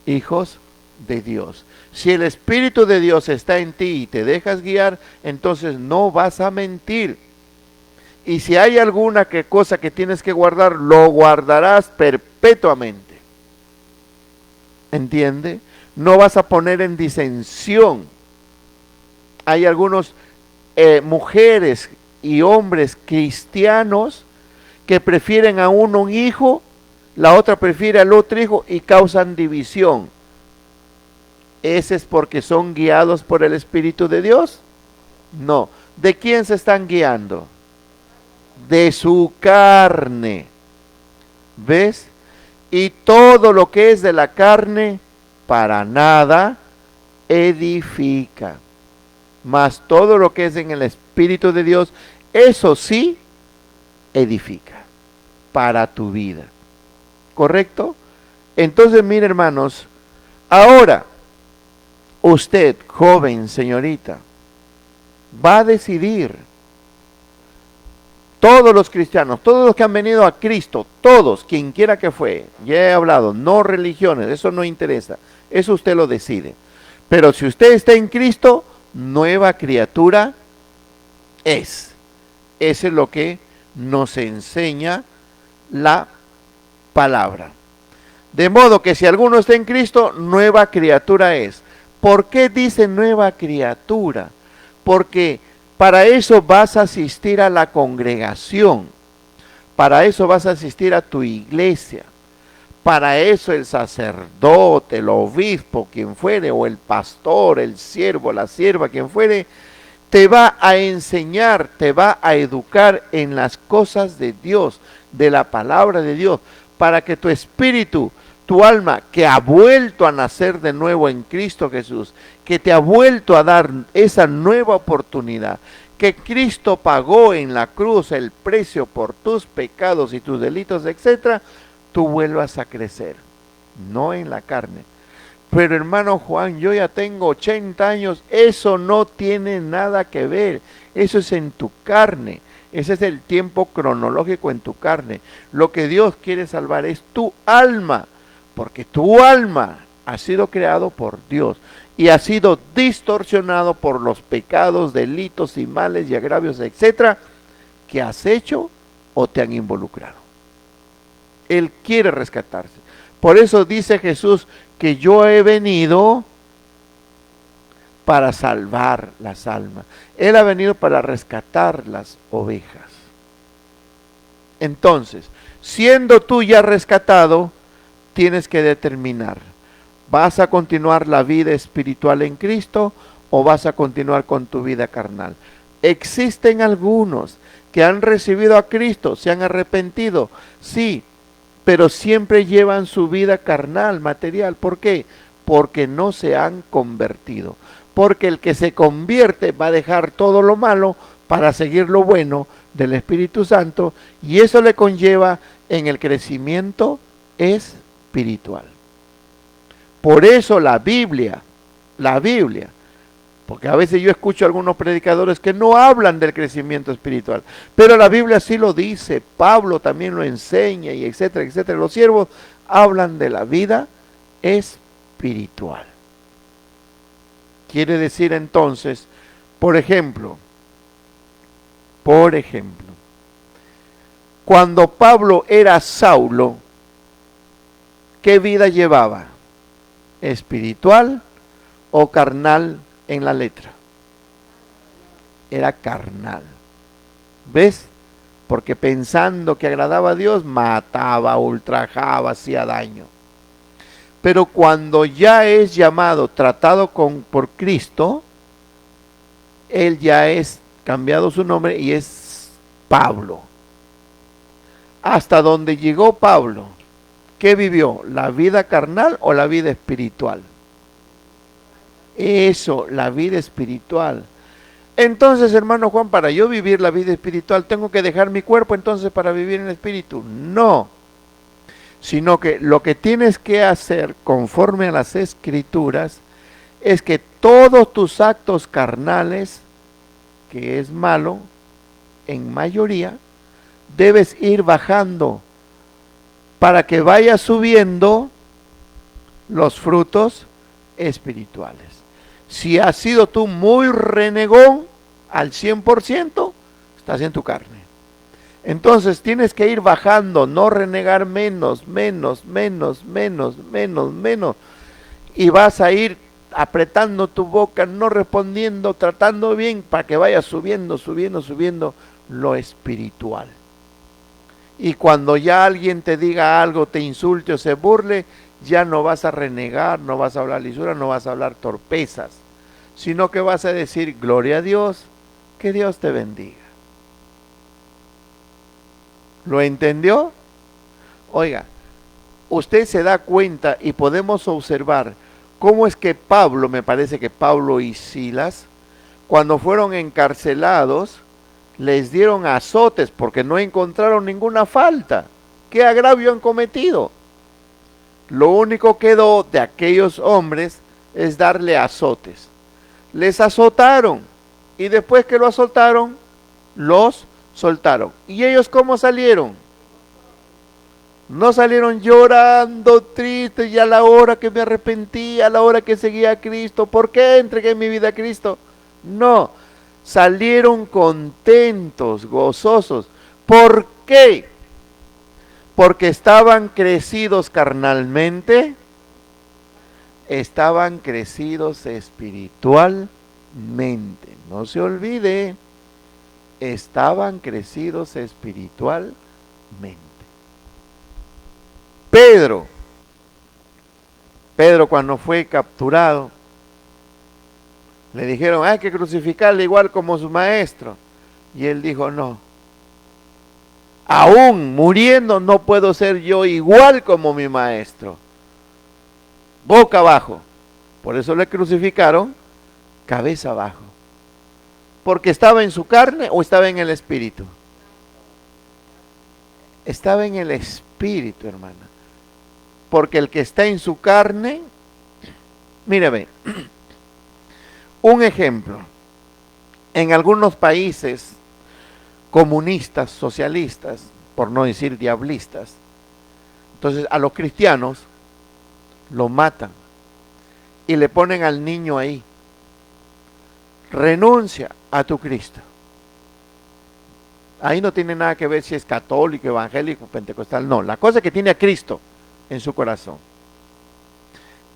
hijos de Dios. Si el Espíritu de Dios está en ti y te dejas guiar, entonces no vas a mentir. Y si hay alguna cosa que tienes que guardar, lo guardarás perpetuamente. ¿Entiende? No vas a poner en disensión. Hay algunos mujeres y hombres cristianos que prefieren a uno un hijo, la otra prefiere al otro hijo y causan división. ¿Ese es porque son guiados por el Espíritu de Dios? No. ¿De quién se están guiando? De su carne. ¿Ves? Y todo lo que es de la carne, para nada edifica. Mas todo lo que es en el Espíritu de Dios, eso sí edifica para tu vida. ¿Correcto? Entonces, mire, hermanos, ahora usted, joven, señorita, va a decidir. Todos los cristianos, todos los que han venido a Cristo, todos, quien quiera que fue, ya he hablado, no religiones, eso no interesa, eso usted lo decide. Pero si usted está en Cristo, nueva criatura es. Eso es lo que nos enseña la palabra. De modo que si alguno está en Cristo, nueva criatura es. ¿Por qué dice nueva criatura? Porque para eso vas a asistir a la congregación, para eso vas a asistir a tu iglesia, para eso el sacerdote, el obispo, quien fuere, o el pastor, el siervo, la sierva, quien fuere, te va a enseñar, te va a educar en las cosas de Dios, de la palabra de Dios, para que tu espíritu, tu alma, que ha vuelto a nacer de nuevo en Cristo Jesús, que te ha vuelto a dar esa nueva oportunidad, que Cristo pagó en la cruz el precio por tus pecados y tus delitos, etcétera, tú vuelvas a crecer, no en la carne. Pero hermano Juan, yo ya tengo 80 años, eso no tiene nada que ver, eso es en tu carne. Ese es el tiempo cronológico en tu carne. Lo que Dios quiere salvar es tu alma, porque tu alma ha sido creado por Dios y ha sido distorsionado por los pecados, delitos y males y agravios, etcétera, que has hecho o te han involucrado. Él quiere rescatarse. Por eso dice Jesús que yo he venido para salvar las almas. Él ha venido para rescatar las ovejas. Entonces, siendo tú ya rescatado, tienes que determinar, ¿vas a continuar la vida espiritual en Cristo o vas a continuar con tu vida carnal? Existen algunos que han recibido a Cristo, se han arrepentido, sí, pero siempre llevan su vida carnal, material. ¿Por qué? Porque no se han convertido. Porque el que se convierte va a dejar todo lo malo para seguir lo bueno del Espíritu Santo, y eso le conlleva en el crecimiento espiritual. Por eso la Biblia, porque a veces yo escucho a algunos predicadores que no hablan del crecimiento espiritual, pero la Biblia sí lo dice, Pablo también lo enseña, y etcétera, etcétera. Los siervos hablan de la vida espiritual. Quiere decir entonces, por ejemplo, cuando Pablo era Saulo, ¿qué vida llevaba? ¿Espiritual o carnal en la letra? Era carnal. ¿Ves? Porque pensando que agradaba a Dios, mataba, ultrajaba, hacía daño. Pero cuando ya es llamado, tratado por Cristo, él ya es cambiado su nombre y es Pablo. Hasta donde llegó Pablo, ¿qué vivió? ¿La vida carnal o la vida espiritual? Eso, la vida espiritual. Entonces, hermano Juan, para yo vivir la vida espiritual, ¿tengo que dejar mi cuerpo entonces para vivir en el espíritu? No, sino que lo que tienes que hacer conforme a las Escrituras es que todos tus actos carnales, que es malo, en mayoría, debes ir bajando para que vaya subiendo los frutos espirituales. Si has sido tú muy renegón al 100%, estás en tu carne. Entonces tienes que ir bajando, no renegar menos, y vas a ir apretando tu boca, no respondiendo, tratando bien, para que vaya subiendo lo espiritual. Y cuando ya alguien te diga algo, te insulte o se burle, ya no vas a renegar, no vas a hablar lisura, no vas a hablar torpezas, sino que vas a decir, gloria a Dios, que Dios te bendiga. ¿Lo entendió? Oiga, usted se da cuenta y podemos observar cómo es que Pablo, me parece que Pablo y Silas, cuando fueron encarcelados, les dieron azotes porque no encontraron ninguna falta. ¿Qué agravio han cometido? Lo único que quedó de aquellos hombres es darle azotes. Les azotaron y después que lo azotaron, los soltaron. ¿Y ellos cómo salieron? No salieron llorando, tristes, y a la hora que me arrepentí, a la hora que seguía a Cristo, ¿por qué entregué mi vida a Cristo? No, salieron contentos, gozosos. ¿Por qué? Porque estaban crecidos carnalmente, estaban crecidos espiritualmente. No se olvide, estaban crecidos espiritualmente. Pedro cuando fue capturado, le dijeron, hay que crucificarle igual como su maestro. Y él dijo, no, aún muriendo no puedo ser yo igual como mi maestro. Boca abajo. Por eso le crucificaron cabeza abajo. Porque estaba en su carne o estaba en el espíritu. Estaba en el espíritu, hermana. Porque el que está en su carne, mírame, un ejemplo, en algunos países comunistas, socialistas, por no decir diablistas, entonces a los cristianos los matan y le ponen al niño ahí, renuncia a tu Cristo. Ahí no tiene nada que ver si es católico, evangélico, pentecostal, no, la cosa es que tiene a Cristo en su corazón.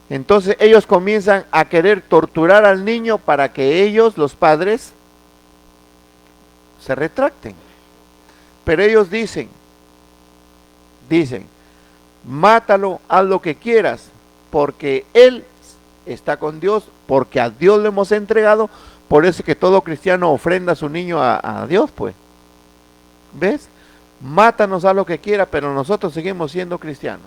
Entonces ellos comienzan a querer torturar al niño para que ellos, los padres, se retracten. Pero ellos dicen, mátalo, haz lo que quieras, porque él está con Dios, porque a Dios le hemos entregado, Por eso es que todo cristiano ofrenda a su niño a Dios, pues. ¿Ves? Mátanos a lo que quiera, pero nosotros seguimos siendo cristianos.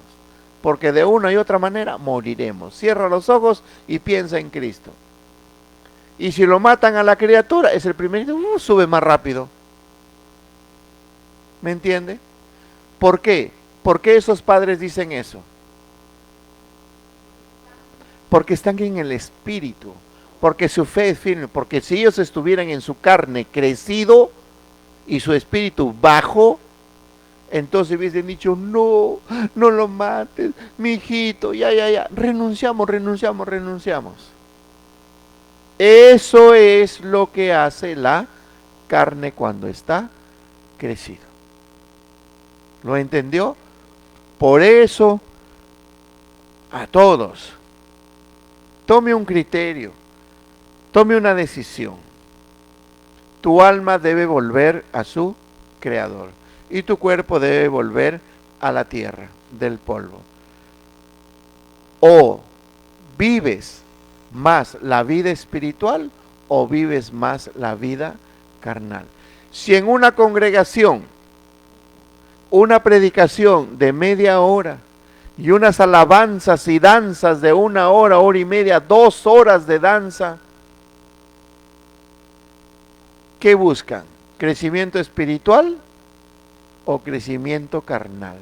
Porque de una y otra manera moriremos. Cierra los ojos y piensa en Cristo. Y si lo matan a la criatura, es el primerito, sube más rápido. ¿Me entiende? ¿Por qué? ¿Por qué esos padres dicen eso? Porque están en el espíritu. Porque su fe es firme. Porque si ellos estuvieran en su carne crecido y su espíritu bajo, entonces hubiesen dicho, no, no lo mates, mi hijito, ya, renunciamos. Eso es lo que hace la carne cuando está crecido. ¿Lo entendió? Por eso, a todos, tome un criterio, tome una decisión. Tu alma debe volver a su Creador y tu cuerpo debe volver a la tierra, del polvo. O vives más la vida espiritual o vives más la vida carnal. Si en una congregación, una predicación de media hora y unas alabanzas y danzas de 1 hora, hora y media, 2 horas de danza, ¿qué buscan? ¿Crecimiento espiritual o crecimiento carnal?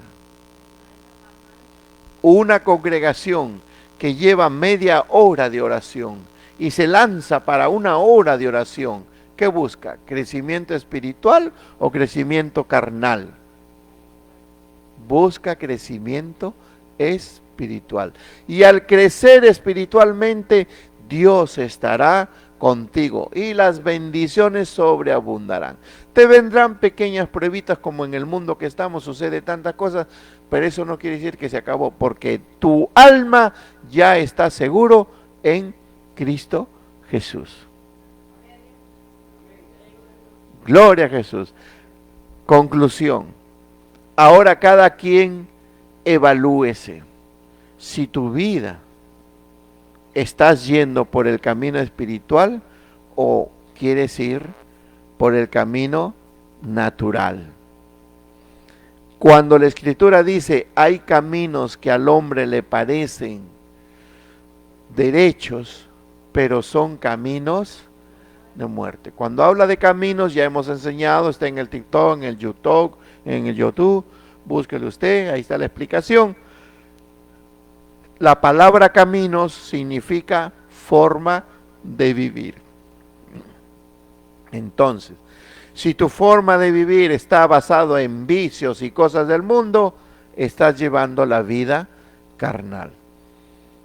Una congregación que lleva media hora de oración y se lanza para 1 hora de oración, ¿qué busca? ¿Crecimiento espiritual o crecimiento carnal? Busca crecimiento espiritual. Y al crecer espiritualmente, Dios estará contigo y las bendiciones sobreabundarán. Te vendrán pequeñas pruebitas, como en el mundo que estamos sucede tantas cosas, pero eso no quiere decir que se acabó, porque tu alma ya está seguro en Cristo Jesús. Gloria a Jesús. Conclusión. Ahora cada quien evalúese si tu vida estás yendo por el camino espiritual o quieres ir por el camino natural. Cuando la Escritura dice, hay caminos que al hombre le parecen derechos, pero son caminos de muerte. Cuando habla de caminos, ya hemos enseñado, está en el TikTok, en el YouTube, búsquelo usted, ahí está la explicación. La palabra caminos significa forma de vivir. Entonces, si tu forma de vivir está basado en vicios y cosas del mundo, estás llevando la vida carnal.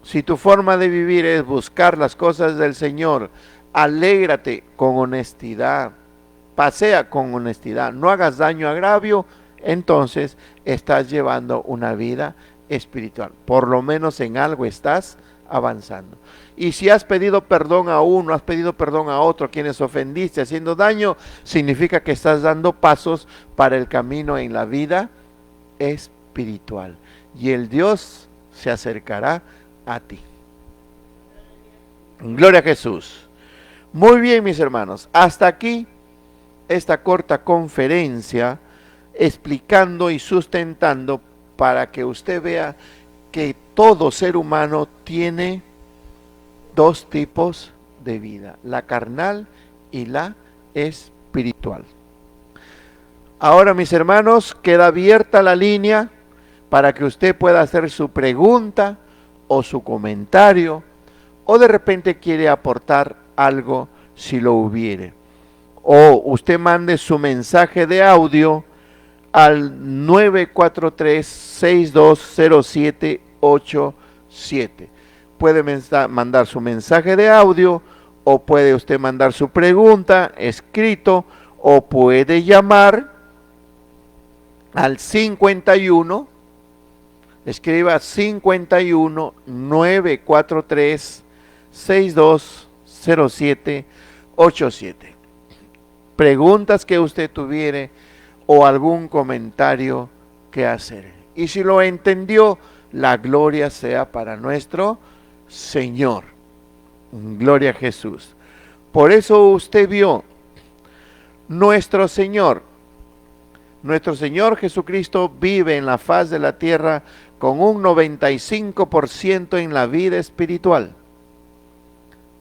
Si tu forma de vivir es buscar las cosas del Señor, alégrate con honestidad, pasea con honestidad, no hagas daño, agravio, entonces estás llevando una vida espiritual. Por lo menos en algo estás avanzando. Y si has pedido perdón a uno, has pedido perdón a otro, a quienes ofendiste, haciendo daño, significa que estás dando pasos para el camino en la vida espiritual. Y el Dios se acercará a ti. Gloria a Jesús. Muy bien, mis hermanos, hasta aquí esta corta conferencia explicando y sustentando para que usted vea que todo ser humano tiene 2 tipos de vida, la carnal y la espiritual. Ahora, mis hermanos, queda abierta la línea para que usted pueda hacer su pregunta o su comentario, o de repente quiere aportar algo si lo hubiere. O usted mande su mensaje de audio al 943-620787. Puede mandar su mensaje de audio, o puede usted mandar su pregunta escrito, o puede llamar al 51, escriba 51 943 620787. Preguntas que usted tuviere o algún comentario que hacer. Y si lo entendió, la gloria sea para nuestro Señor. Gloria a Jesús. Por eso usted vio nuestro Señor Jesucristo vive en la faz de la tierra con un 95% en la vida espiritual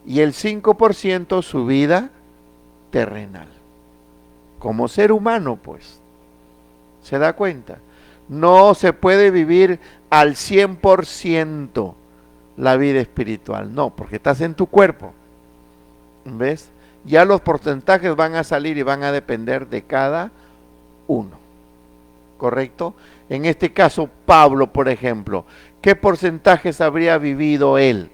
y el 5% su vida terrenal. Como ser humano, pues, ¿se da cuenta? No se puede vivir al 100% la vida espiritual, no, porque estás en tu cuerpo, ¿ves? Ya los porcentajes van a salir y van a depender de cada uno, ¿correcto? En este caso, Pablo, por ejemplo, ¿qué porcentajes habría vivido él?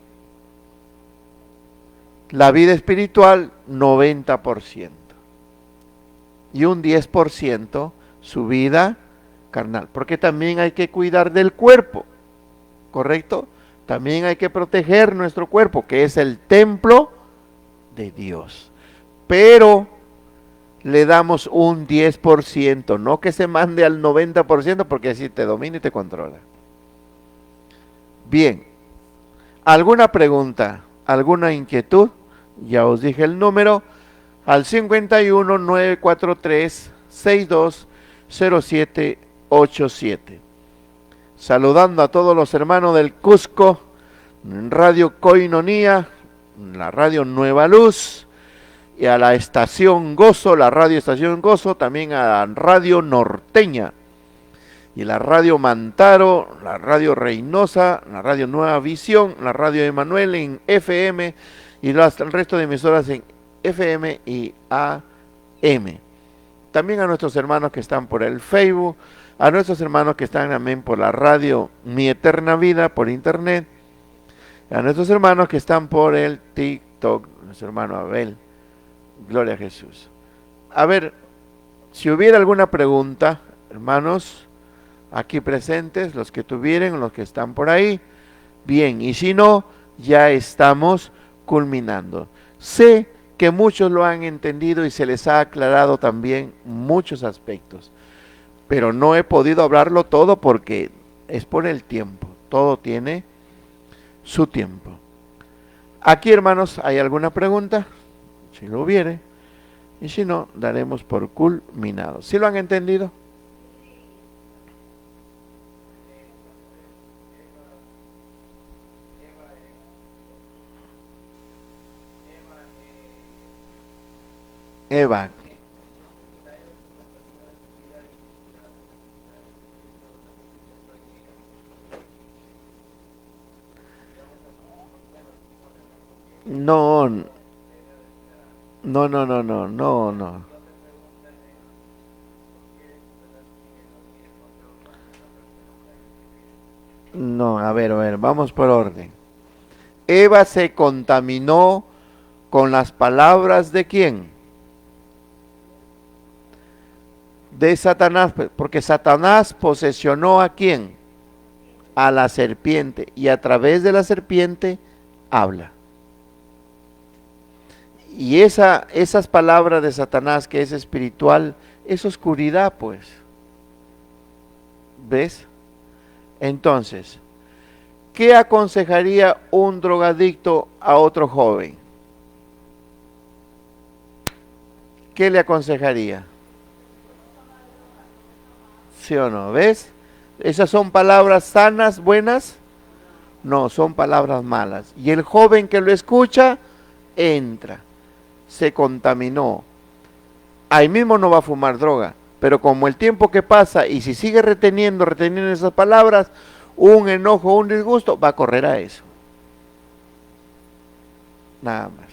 La vida espiritual, 90%. Y un 10% su vida carnal. Porque también hay que cuidar del cuerpo, ¿correcto? También hay que proteger nuestro cuerpo, que es el templo de Dios. Pero le damos un 10%, no que se mande al 90%, porque así te domina y te controla. Bien, ¿alguna pregunta? ¿Alguna inquietud? Ya os dije el número, al 51-943-620787. Saludando a todos los hermanos del Cusco, en Radio Coinonía, la Radio Nueva Luz, y a la estación Gozo, la radio estación Gozo, también a la Radio Norteña, y la Radio Mantaro, la Radio Reynosa, la Radio Nueva Visión, la Radio Emanuel en FM, y el resto de emisoras en FM y AM. También a nuestros hermanos que están por el Facebook, a nuestros hermanos que están también por la radio Mi Eterna Vida, por internet, a nuestros hermanos que están por el TikTok, nuestro hermano Abel. Gloria a Jesús. A ver, si hubiera alguna pregunta, hermanos, aquí presentes, los que tuvieran, los que están por ahí, bien, y si no, ya estamos culminando. Sé que muchos lo han entendido y se les ha aclarado también muchos aspectos, pero no he podido hablarlo todo porque es por el tiempo, todo tiene su tiempo. Aquí, hermanos, ¿hay alguna pregunta? Si lo hubiere, y si no, daremos por culminado. ¿Sí lo han entendido? Eva. No, no. No, a ver, vamos por orden. Eva se contaminó con las palabras ¿de quién? De Satanás, porque Satanás posesionó ¿a quién? A la serpiente, y a través de la serpiente habla. Y esas palabras de Satanás, que es espiritual, es oscuridad, pues. ¿Ves? Entonces, ¿qué aconsejaría un drogadicto a otro joven? ¿Qué le aconsejaría? ¿Sí o no? ¿Ves? ¿Esas son palabras sanas, buenas? No, son palabras malas. Y el joven que lo escucha, entra, se contaminó. Ahí mismo no va a fumar droga, pero como el tiempo que pasa y si sigue reteniendo esas palabras, un enojo, un disgusto, va a correr a eso. Nada más.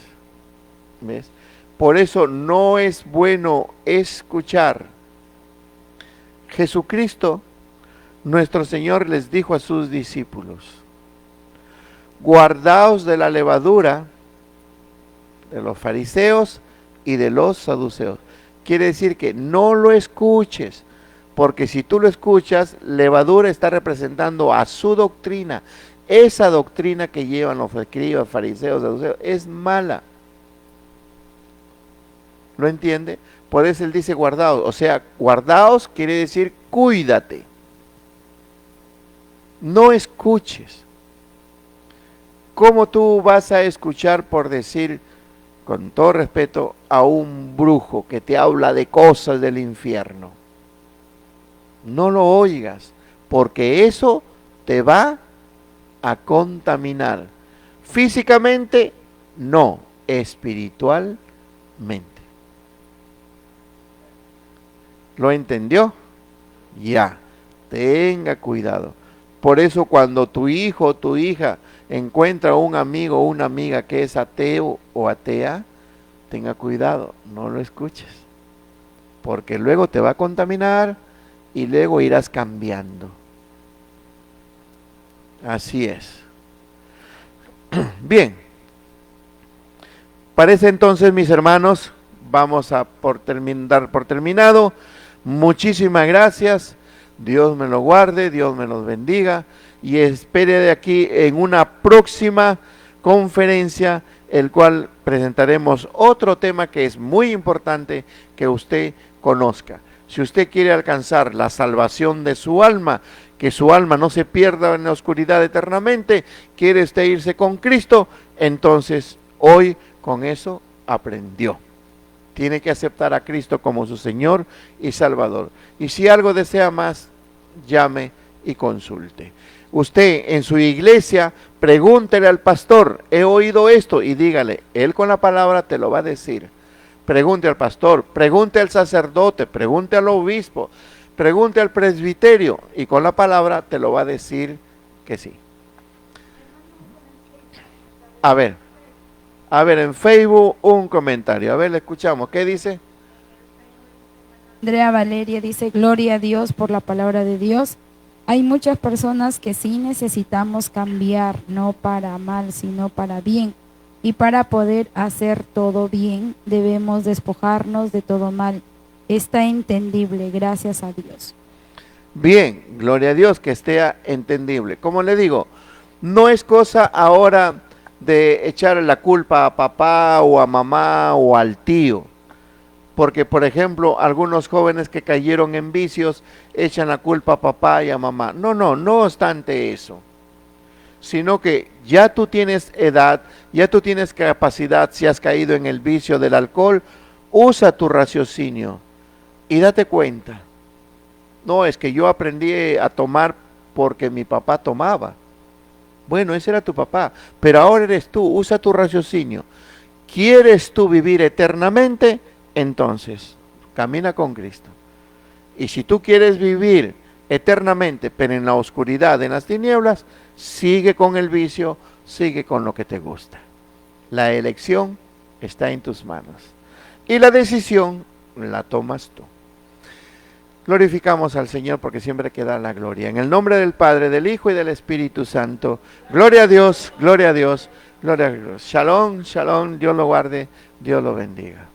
¿Ves? Por eso no es bueno escuchar. Jesucristo, nuestro Señor, les dijo a sus discípulos: guardaos de la levadura de los fariseos y de los saduceos. Quiere decir que no lo escuches, porque si tú lo escuchas, levadura está representando a su doctrina. Esa doctrina que llevan los escribas, fariseos, saduceos, es mala. ¿Lo entiende? Por eso él dice guardaos. O sea, guardaos quiere decir cuídate. No escuches. ¿Cómo tú vas a escuchar por decir con todo respeto, a un brujo que te habla de cosas del infierno. No lo oigas, porque eso te va a contaminar. Físicamente, no, espiritualmente. ¿Lo entendió? Ya, tenga cuidado. Por eso cuando tu hijo o tu hija encuentra un amigo o una amiga que es ateo o atea, tenga cuidado, no lo escuches. Porque luego te va a contaminar y luego irás cambiando. Así es. Bien. Parece entonces, mis hermanos, vamos a dar por terminado. Muchísimas gracias. Dios me lo guarde, Dios me los bendiga y espere de aquí en una próxima conferencia, el cual presentaremos otro tema que es muy importante que usted conozca. Si usted quiere alcanzar la salvación de su alma, que su alma no se pierda en la oscuridad eternamente, quiere usted irse con Cristo, entonces hoy con eso aprendió. Tiene que aceptar a Cristo como su Señor y Salvador. Y si algo desea más, llame y consulte. Usted en su iglesia, pregúntele al pastor, he oído esto, y dígale, él con la palabra te lo va a decir. Pregunte al pastor, pregunte al sacerdote, pregunte al obispo, pregunte al presbiterio, y con la palabra te lo va a decir que sí. A ver, en Facebook un comentario. A ver, le escuchamos. ¿Qué dice? Andrea Valeria dice, gloria a Dios por la palabra de Dios. Hay muchas personas que sí necesitamos cambiar, no para mal, sino para bien. Y para poder hacer todo bien, debemos despojarnos de todo mal. Está entendible, gracias a Dios. Bien, gloria a Dios, que esté entendible. Como le digo, no es cosa ahora de echarle la culpa a papá o a mamá o al tío. Porque, por ejemplo, algunos jóvenes que cayeron en vicios echan la culpa a papá y a mamá. No obstante eso. Sino que ya tú tienes edad, ya tú tienes capacidad, si has caído en el vicio del alcohol, usa tu raciocinio y date cuenta. No, es que yo aprendí a tomar porque mi papá tomaba. Bueno, ese era tu papá, pero ahora eres tú, usa tu raciocinio. ¿Quieres tú vivir eternamente? Entonces, camina con Cristo. Y si tú quieres vivir eternamente, pero en la oscuridad, en las tinieblas, sigue con el vicio, sigue con lo que te gusta. La elección está en tus manos. Y la decisión la tomas tú. Glorificamos al Señor porque siempre queda la gloria. En el nombre del Padre, del Hijo y del Espíritu Santo. Gloria a Dios, gloria a Dios, gloria a Dios. Shalom, shalom, Dios lo guarde, Dios lo bendiga.